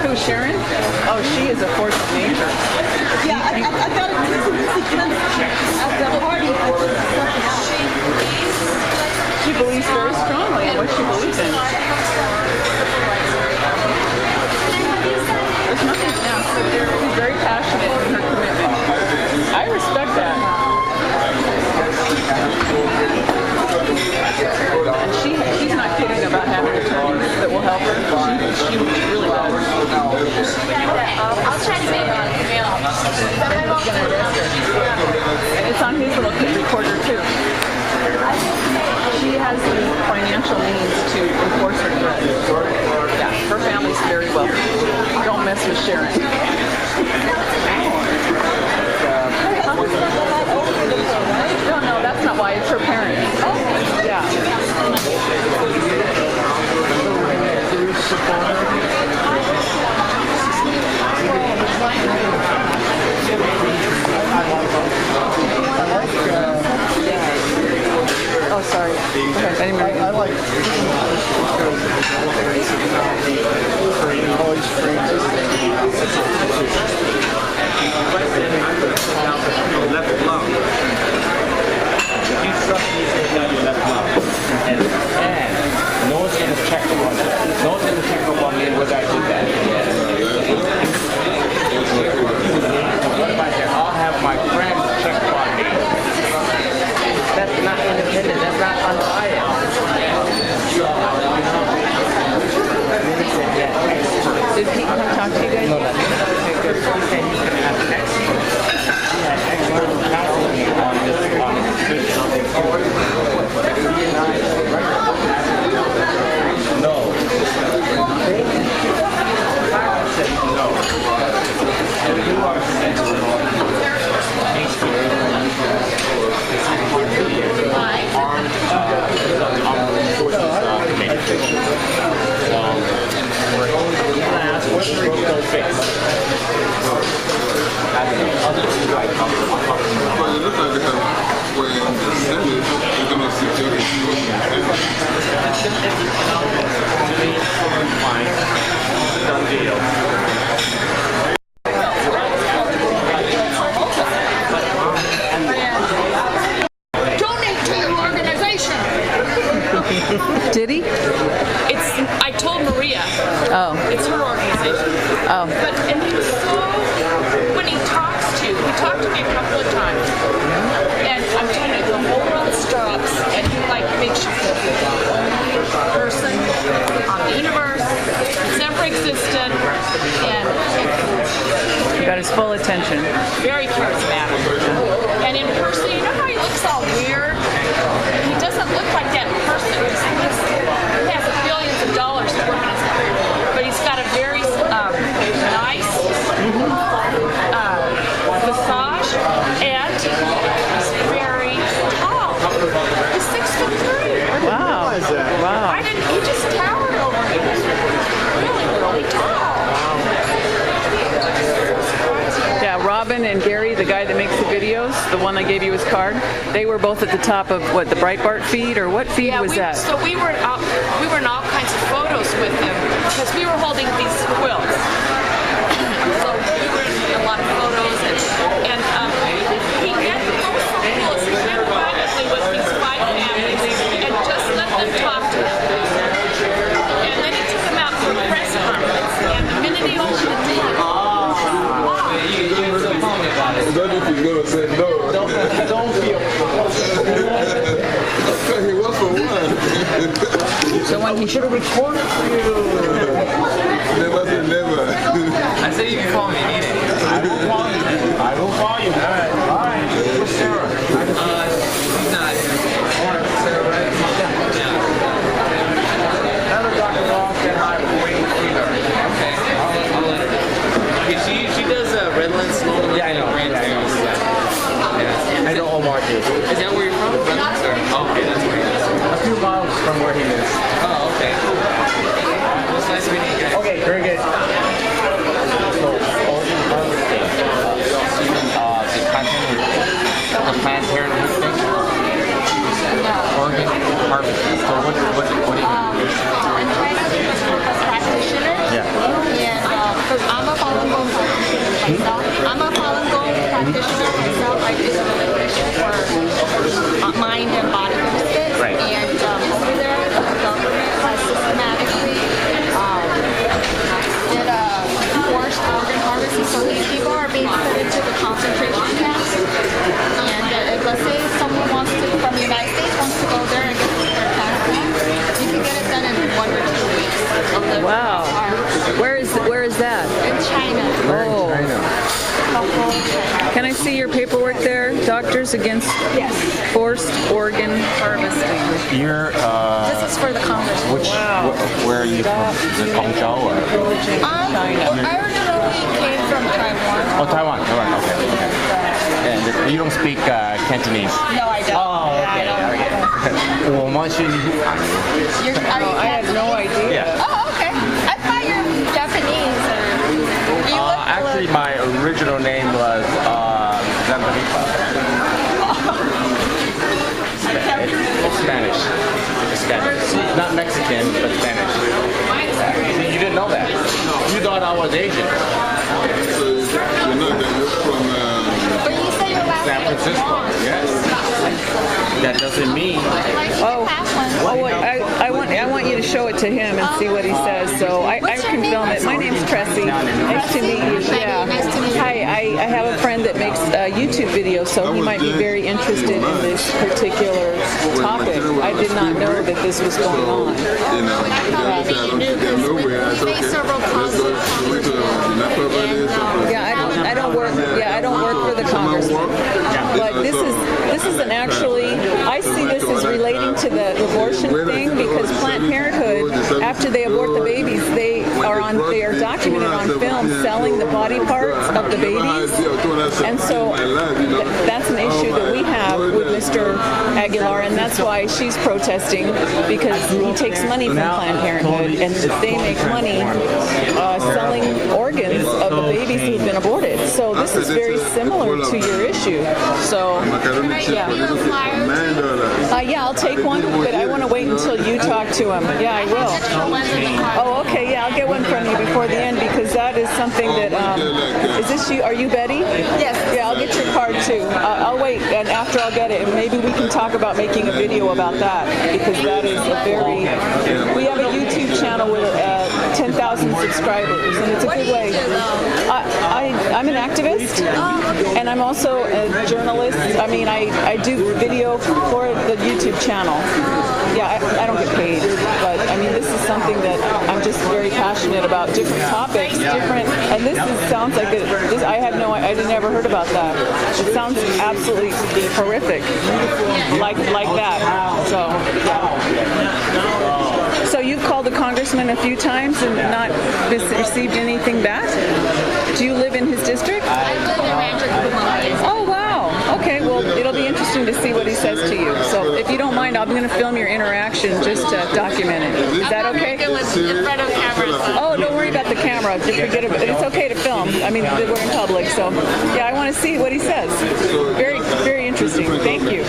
Who's Sharon? Oh, she is a force of nature. Yeah, I got a easy glimpse at the party. She believes very strongly in what she believes in. There's nothing, yeah, she's very passionate in her commitment. I respect that. And she's not kidding about having attorneys that will help her. She really will. I'll try to make it available. And it's on his little recorder too. She has the financial means to enforce her threat. Yeah, her family's very wealthy. Don't mess with Sharon. No, that's not why. It's her parents. Yeah. Oh, sorry. I like always left lung. You trust me to tell your left lung. And no one's going to check up on me. No one's going to check up on me whether I do that. What if I say, I'll have my friends check up on me? That's not independent. That's not unbiased. Did Pete come talk to you guys? No, that's okay, good. He said he's going to have expert. He had expert counseling on this No. Donate to your organization. Did he? I told Maria. Oh. It's her organization. Oh. But, and he was so, when he talked to me a couple of times. And I'm telling you, the whole world stops and he like makes you feel the only person on the universe that's ever existed. And You got his full attention. very charismatic. And in person, you know how he looks all weird? He doesn't look like that in person. He has billions of dollars to work in his career. But he's got a very nice visage, and he's very tall. He's 6'3". Wow. Wow. I didn't, he just towered over me. He was really, really tall. Yeah, Robin and Gary, the guy that makes the videos, the one that gave you his card, they were both at the top of what, the Breitbart feed, or what feed was that? So we were in all kinds of photos with him because we were holding these quilts. So we were in a lot of photos, and he had the most cool. He went privately with these 5 families and just let them talk to him. And then he took them out for a press conference, and the minute he opened the door, Don't if you're gonna say no. Don't feel. He was for one. So when he should have recorded you. Never say never. I say you can call me anything. I will call you. I will call you. All right. All right. Where's Sarah? She's not here. Sarah, right? Yeah. Another Dr. Ross and I will wait to see her. Okay. I'll let her know. Okay, she does Redlands Sloan. Yeah, I know. Yeah. I know Omar too. Is that where you're from? Redlands? Oh, okay, that's where he is. A few miles from where he lives. Oh, okay. Well, it's nice meeting you guys. Okay, very good. So, all these other things. harvesting. So what do you I'm trying to be a practitioner. Yeah. And I'm a Falun Gong practitioner myself. I'm a Falun Gong practitioner myself. I do meditation for mind and body benefits. Right. And over there, the government has systematically did a forced organ harvesting. So these people are being put into the concentration camps. And if let's say someone wants to, from the United States, wants to go there and get their transplant, you can get it done in 1 or 2 weeks. Of the Wow. Where is that? In China. Oh. The whole China. Can I see your paperwork there? Doctors Against Forced Organ Harvesting. You're, This is for the Congress. where are you from? Is it Guangzhou or? I originally came from Taiwan. Oh, Taiwan. Okay. And you don't speak Cantonese? No, I don't. Oh, okay. Well, I had no idea. Oh, okay. I thought you were Japanese. Actually, my original name was Zambaripa. It's Spanish. It's Spanish. Not Mexican, but Spanish. See, you didn't know that. You thought I was Asian. So you're not that you're from But you say your last San name is Francisco. Wong. Yes. That doesn't mean. I want you to show it to him and see what he says. So I can film it. My name's Tressie. Nice to meet you. Yeah. Hi. I have a friend that makes YouTube videos, so he might be very interested in this particular topic. I did not know that this was going on. Yeah, I don't work. Yeah, I don't work for the congressman. But this isn't actually. I see this as relating to the abortion thing because Planned Parenthood, after they abort the babies, they are documented on film selling the body parts of the babies, and so that's an issue that we have with Mr. Aguilar, and that's why she's protesting because he takes money from Planned Parenthood, and they make money selling organs of the babies who've been aborted. So this is very similar to your issue. So yeah, I'll take one, but I want to wait until you talk to him. Yeah, I will. Oh, okay. Yeah, I'll get one from you before the end because that is something that. Is this you? Are you Betty? Yes. Yeah, I'll get your card too. I'll wait, and after I'll get it, and maybe we can talk about making a video about that because that is a very. We have a YouTube channel with 10,000 subscribers, and it's a good way. I'm an activist, and I'm also a journalist. I mean, I do video for the YouTube channel. Yeah, I don't get paid, but I mean, this is something that I'm just very passionate about. Different topics, and this sounds like I never heard about that. It sounds absolutely horrific, like that. So you've called the congressman a few times and not received anything back? Do you live in his district? I live in Rancho Cucamonga. Oh, wow. Okay, well, it'll be interesting to see what he says to you. So if you don't mind, I'm going to film your interaction just to document it. Is that okay? Oh, don't worry about the camera. Forget about it. It's okay to film. I mean, we're in public, so yeah, I want to see what he says. Very, very interesting. Thank you.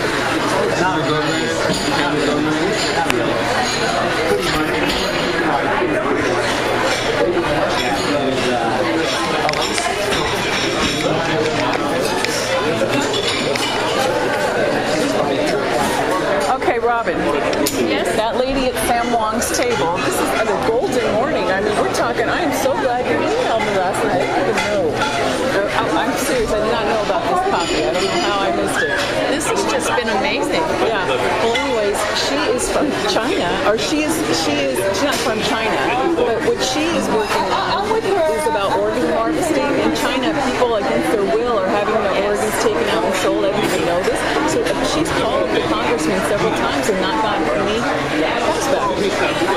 Okay, Robin. Yes? That lady at Sam Wong's table, this is a golden morning. I mean, we're talking, I am so glad you emailed me last night. I didn't even know. I'm serious, I did not know about this coffee. I don't know how I missed it. This has just been amazing. Yeah. Well, anyways, she is from China, or she's not from China, but what she is working on is about organ harvesting. In China, people against their will are having their organs taken out and sold. I didn't even know this. So she's called the congressman several times and not gotten any calls back.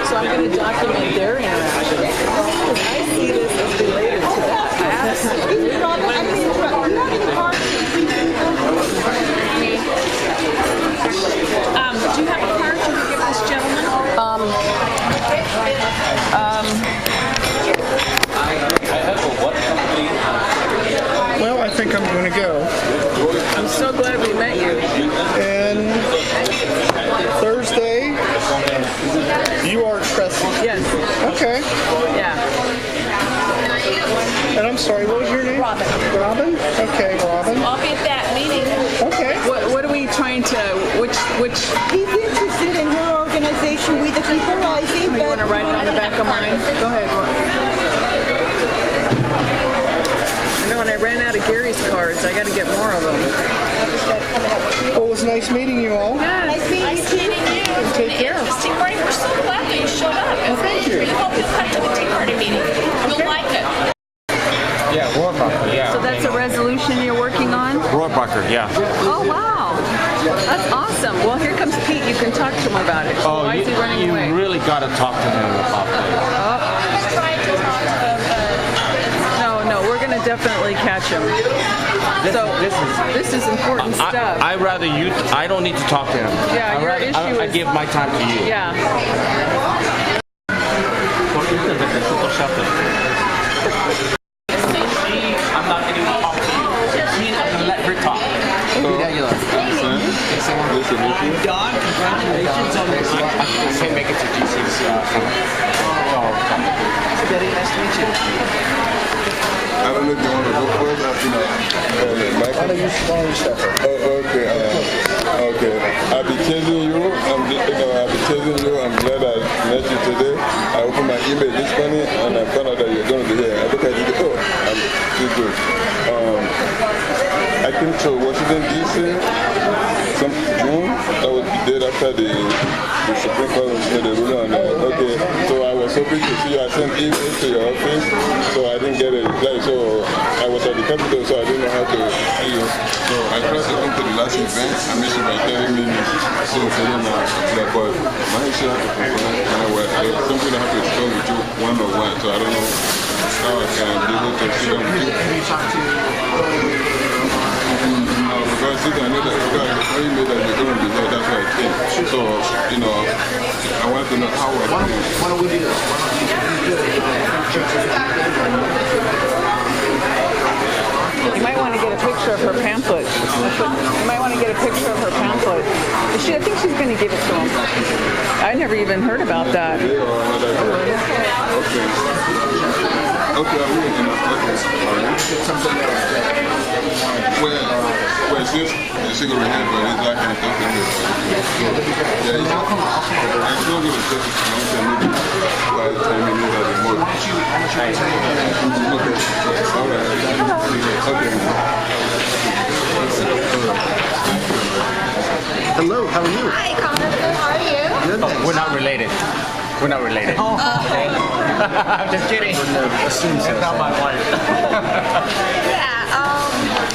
So I'm going to document their interaction. Because I see this as related to that. Absolutely. Do you have a card you can give this gentleman? Well, I think I'm going to go. I'm so glad we met you. And Thursday, Okay, Robin. I'll be at that meeting. Okay. What are we trying to? Which? He's interested in her organization, We the People Rising. You want to write it on the back of mine? Go ahead. I know, and I ran out of Gary's cards. I got to get more of them. Well, it was nice meeting you all. Nice meeting you. Take care. Tea party. We're so glad that you showed up. Well, thank you. We hope you'll come to the tea party meeting. You'll like it. Yeah, Rohrbacher, yeah. So that's a resolution you're working on? Rohrbacher, yeah. Oh, wow. That's awesome. Well, here comes Pete. You can talk to him about it. So why is he running away? You really got to talk to him about that. I'm trying to talk to him, but No, we're going to definitely catch him. This is important stuff. I rather you. I don't need to talk to him. Yeah, your issue I is- give my time to you. Yeah. I'm not going to talk to you. I'm going to let her talk. Pete Aguilar. Don, congratulations on this. I can't make it to GC's. Nice to meet you. I don't know if you want to go first after Why don't you slow yourself up? Oh, okay. Okay. I'll be chasing you. I'll be chasing you. I'm glad I met you today. I opened my email this morning and I found out that you're going to be here. I look at it. Oh, I'm too good. I came to Washington, D.C. some June. That was the day after the Supreme Court made the ruling on that. Okay. So I was hoping to see you. I sent email to your office, so I didn't get a reply. So I was at the Capitol, so I didn't know how to see you. So I tried to come to the last event. I missed you by 30 minutes. So I said, but my issue has to confirm. And I something I have to discuss with you one-on-one. So I don't know how I can be able to sit down with you. Have you talked to Because I know that when you made that you're going to be there, that's why I came. So, I want to know how I can. why don't we do this? You might want to get a picture of her pamphlet. You might want to get a picture of her pamphlet. I think she's going to give it to him. I never even heard about that. Okay. Okay, I'm waiting. Well, it's just the cigarette here, but it's like in the yeah, it's not going to take it maybe by the time you know that the more. Hello, how are you? hi, Congressman. How are you? Good. We're not related. We're not related. I'm just kidding. Assume so. It's not my wife. Yeah,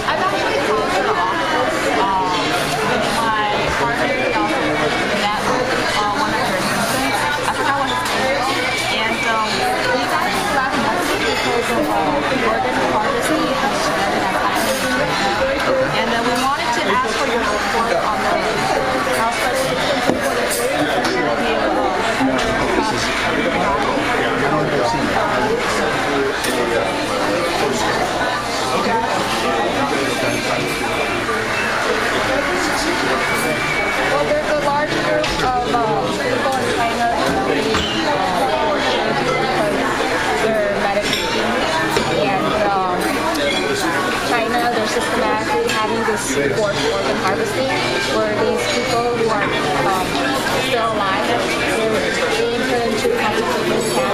I've actually called her office. My partner in the office met one of her assistants. I forgot what his name is. And we got to last message because of organ harvesting and sharing and planning. And we wanted to ask for your support on the House Resolution 243. Well, there's a large group of people in China who need abortion because they're medically deemed. And China, they're systematically having this forced organ harvesting where these people who are still alive, they're being put into concentration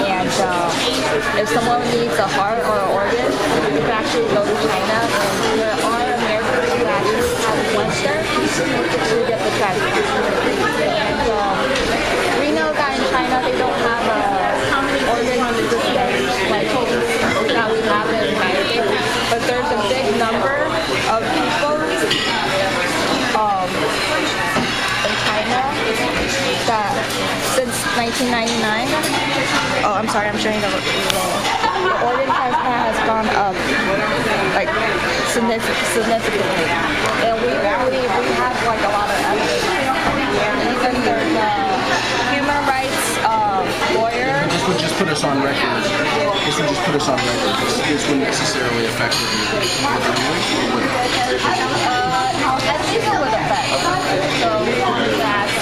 camps. And if someone needs a heart or an organ, you can actually go to China, and there are Americans who actually have went there to get the transplant. And we know that in China they don't have organ resistance like that we have in the United States, but there's a big number of people in China that since 1999, I'm sorry, I'm showing the organ transplant has gone up like significantly, and we have like a lot of evidence. And even there's a human rights lawyer. Just put us on record. This would just put us on record. This wouldn't necessarily affect what we're doing. I think it would affect. So we wanted to ask.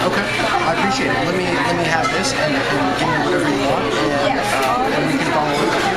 Okay, I appreciate it. Let me have this and give me whatever you want, and we can follow up with you.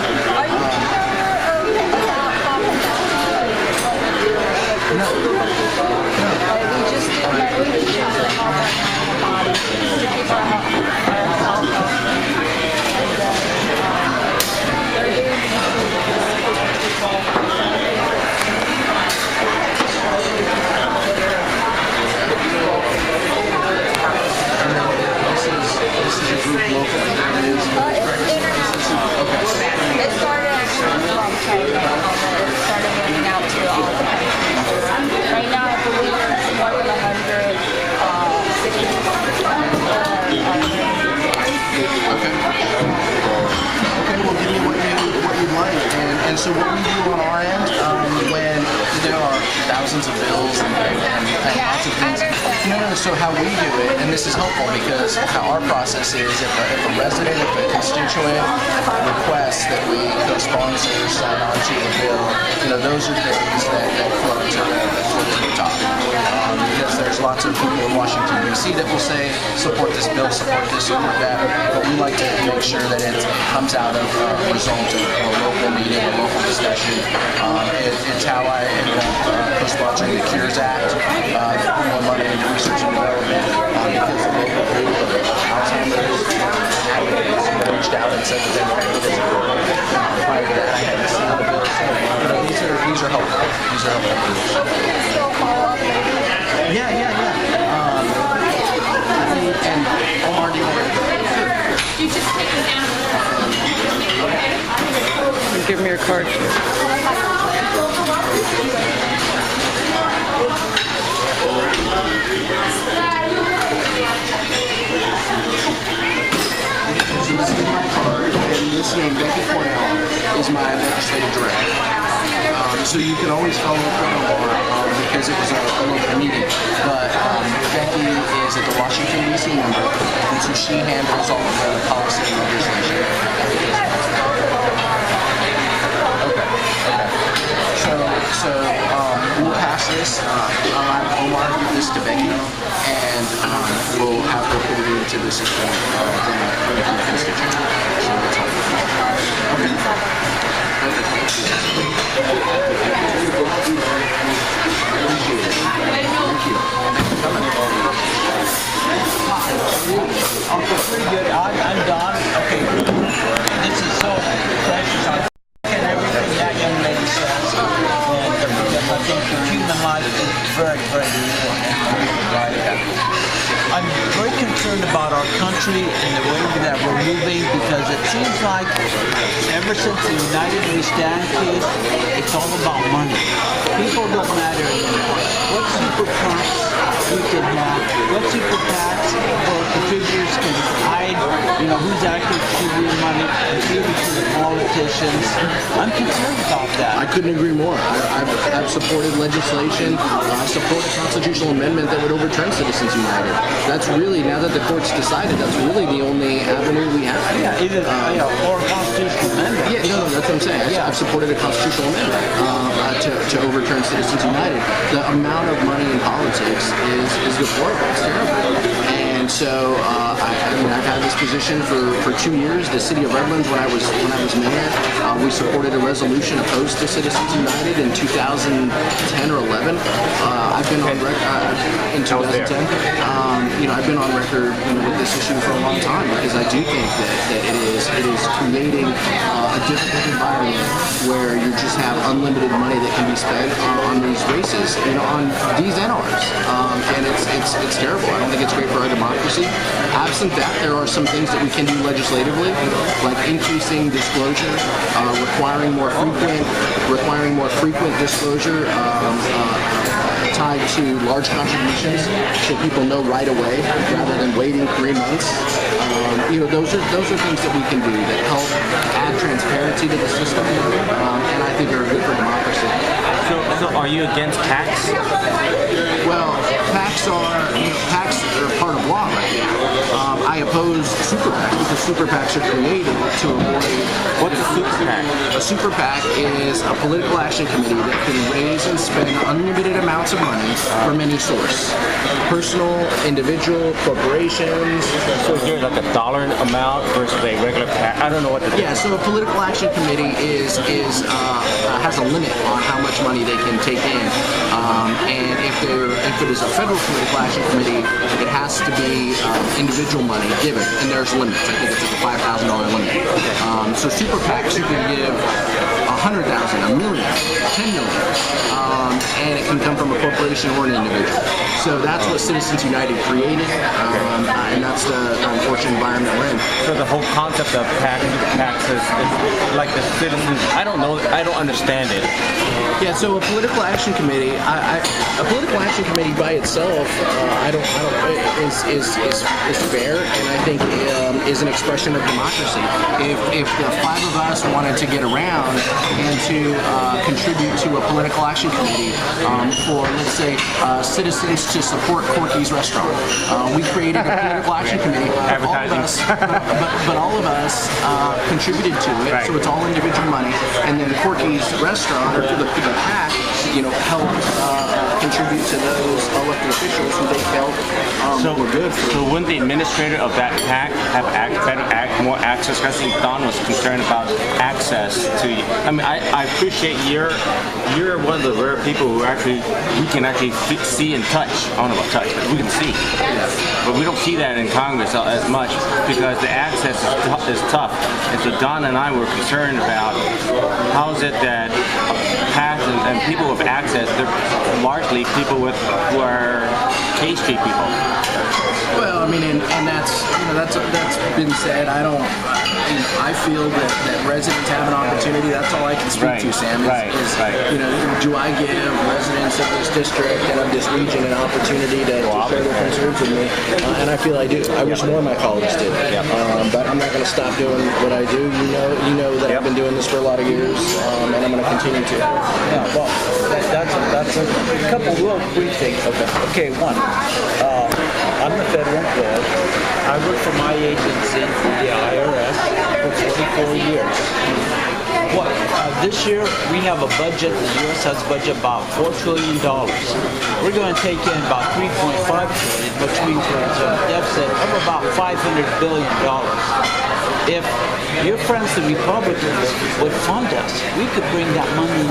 so what we do on our end, when there are thousands of bills and lots of things, so how we do it, and this is helpful because how our process is, if a resident, if a constituent requests that we co-sponsor, sign on to the bill, those are things that float to the top. Because there's lots of people in Washington, D.C. that will say, support this bill, support this, support that, but we like to make sure that it comes out of a result of a local meeting, a local discussion. It's how I ended up co-sponsoring the Cures Act, more money into research and development, because the local group of Alzheimer's advocates reached out and said that they wanted to visit. Prior to that, I hadn't seen the bill. These are helpful. These are helpful. Yeah. And Omar, do you want to? You just take it down. Give me your card. So this is my card, and this Becky Cornell is my legislative director. So you can always follow up with Omar because it was a local meeting. But Becky is at the Washington, D.C. member, and so she handles all of the policy and legislation. Okay. So we'll pass this. I'll have Omar give this to Becky, and we'll have her put it into the system from the constituent. So that's all. Pretty good. I'm Don. Okay. This is so precious. I'm and everything that young lady says. And because I think the human life is very, very important. I'm very concerned about our country and the way that we're moving because it seems like ever since the United We Stand case, it's all about money. People don't matter anymore. What super PACs we can have, what super PACs or contributors can hide, who's actually contributing money and give it to the politicians. I'm concerned about that. I couldn't agree more. I've supported legislation. I support a constitutional amendment that would overturn Citizens United. That's really, now that the court's decided, that's really the only avenue we have. Yeah, either or a constitutional amendment. Yeah, no, that's what I'm saying. I've supported a constitutional amendment to overturn Citizens United. The amount of money in politics is deplorable. It's terrible. And so I've had this position for 2 years. The city of Redlands, when I was mayor, we supported a resolution opposed to Citizens United in 2010 or 11. I've been on record in 2010. I've been on record with this issue for a long time because I do think that it is creating a difficult environment where you just have unlimited money that can be spent on these races, on these NRs, and it's terrible. I don't think it's great for our democracy. Absent that, there are some things that we can do legislatively, like increasing disclosure, requiring more frequent disclosure tied to large contributions, so people know right away rather than waiting 3 months. Those are things that we can do that help add transparency to the system, and I think are good for democracy. So are you against PACs? Well, PACs are part of law right now. I oppose super PACs because super PACs are created to avoid. What's a super PAC? A super PAC is a political action committee that can raise and spend unlimited amounts of money from any source. Personal, individual, corporations. So is there like a dollar amount versus a regular PAC? I don't know what the Yeah, so a political action committee has a limit on how much money they can take in. And if it is a federal political action committee, it has to be individual money given, and there's limits. I think it's like a $5,000 limit. So super PACs, you can give $100,000 100,000, a million, 10 million, and it can come from a corporation or an individual. So that's what Citizens United created, and that's the unfortunate environment we're in. So the whole concept of taxes is like the citizens. I don't know. I don't understand it. Yeah. So a political action committee, a political action committee by itself, is fair, and I think is an expression of democracy. If the five of us wanted to get around and to contribute to a political action committee for, let's say, citizens to support Corky's restaurant, we created a political action committee. All of us, but all of us contributed to it, right. So it's all individual money, and then Corky's restaurant or the PAC, helped contribute to those elected officials who they felt were good. So wouldn't the administrator of that PAC have more access? I think Don was concerned about access to. I mean, I appreciate you're one of the rare people who we can actually see and touch. I don't know about touch, but we can see. But we don't see that in Congress as much because the access is tough. And so Don and I were concerned about how is it that PAC and people with access, they're largely people who are K Street people. Well, I mean, and that's been said. I feel that residents have an opportunity. That's all I can speak to, Sam. Do I give residents of this district and of this region an opportunity to share their concerns with me? And I feel I do. I wish more of my colleagues did. But I'm not going to stop doing what I do. You know that I've been doing this for a lot of years, and I'm going to continue to. Yeah, well, that's a couple real brief things. Okay, one. I'm a federal employee. I work for my agency, the IRS, for 44 years. This year, we have a budget, the U.S. has a budget about $4 trillion. We're going to take in about $3.5 trillion, which means there's a deficit of about $500 billion. If your friends, the Republicans, would fund us, we could bring that money in.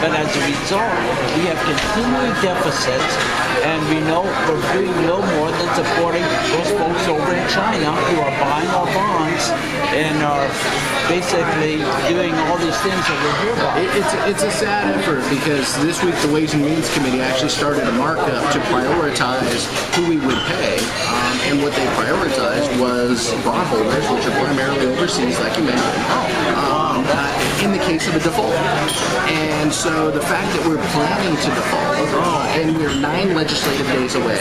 But as a result, we have continuing deficits, and we know we're doing no more than supporting those folks over in China who are buying our bonds and are basically doing all these things that we're here about. It's a sad effort because this week the Ways and Means Committee actually started a markup to prioritize who we would pay, and what they prioritized was bondholders, which are primarily overseas, like you mentioned, in the case of a default. And so the fact that we're planning to default, and we're 9 legislative days away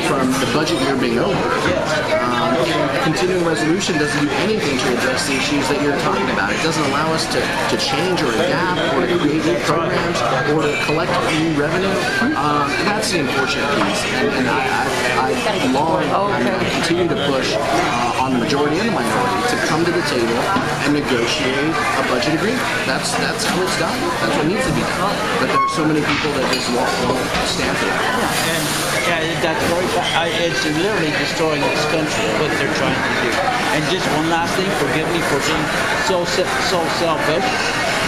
from the budget year being over, a continuing resolution doesn't do anything to address the issues that you're talking about. It doesn't allow us to change or adapt or to create new programs or to collect new revenue. That's the unfortunate piece. And I continue to push on the majority and the minority to come to the table and negotiate a budget agreement. That's how it's done. That's what needs to be done. But there are so many people that just won't stand for that. That's very bad. It's literally destroying this country, what they're trying to do. And just one last thing, forgive me for being so selfish,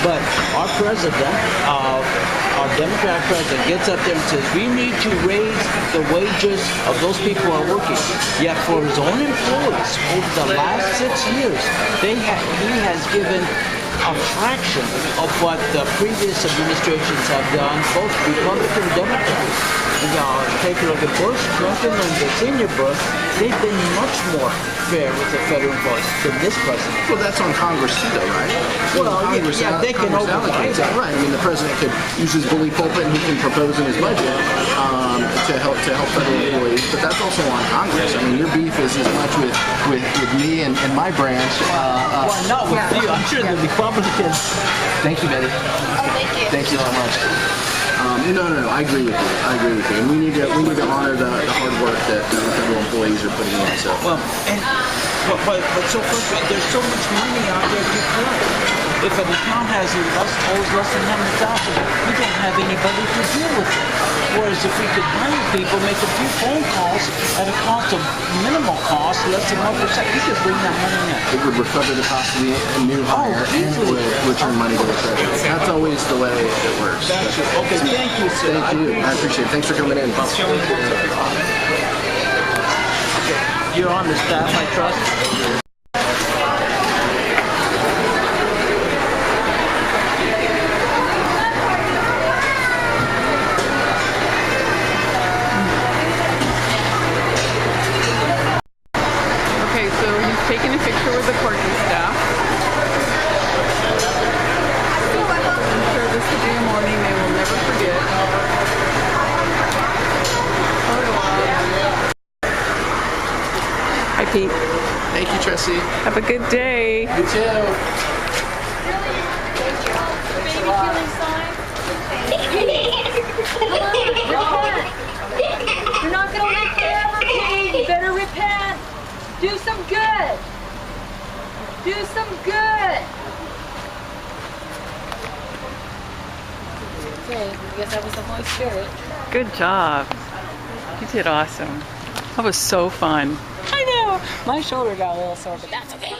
but our president, our Democratic president, gets up there and says, we need to raise the wages of those people who are working. Yet for his own employees, over the last 6 years, he has given a fraction of what the previous administrations have done, both Republican and Democrat. Take a look at Bush, Clinton, and the senior Bush. They've been much more fair with the federal employees than this president. Well, that's on Congress too, though, right? Well, they can override that. Right. I mean, the president could use his bully pulpit and he can propose in his budget to help federal employees, but that's also on Congress. I mean, your beef is as much with me and my branch. Well, not with you. I'm sure the Republicans. Thank you, Betty. Thank you so much. No. I agree with you. And we need to honor the hard work that the federal employees are putting in. So. Well, but so first, there's so much money out there to collect. If an account owes less than $100,000, we don't have anybody to deal with it. Whereas if we could hire people, make a few phone calls at a cost of minimal cost, less than 1%, we could bring that money in. It would recover the cost of the new hire and it would return money to the treasury. That's always the way it works. Okay, thank you, sir. Thank you. I appreciate it. Thanks for coming in. You're on the staff, I trust. Pete. Thank you, Tressie. Have a good day. You too. You're not gonna live forever, Pete. You better repent. Do some good. Do some good. Okay, I guess that was the Holy Spirit. Good job. You did awesome. That was so fun. I know. My shoulder got a little sore, but that's okay.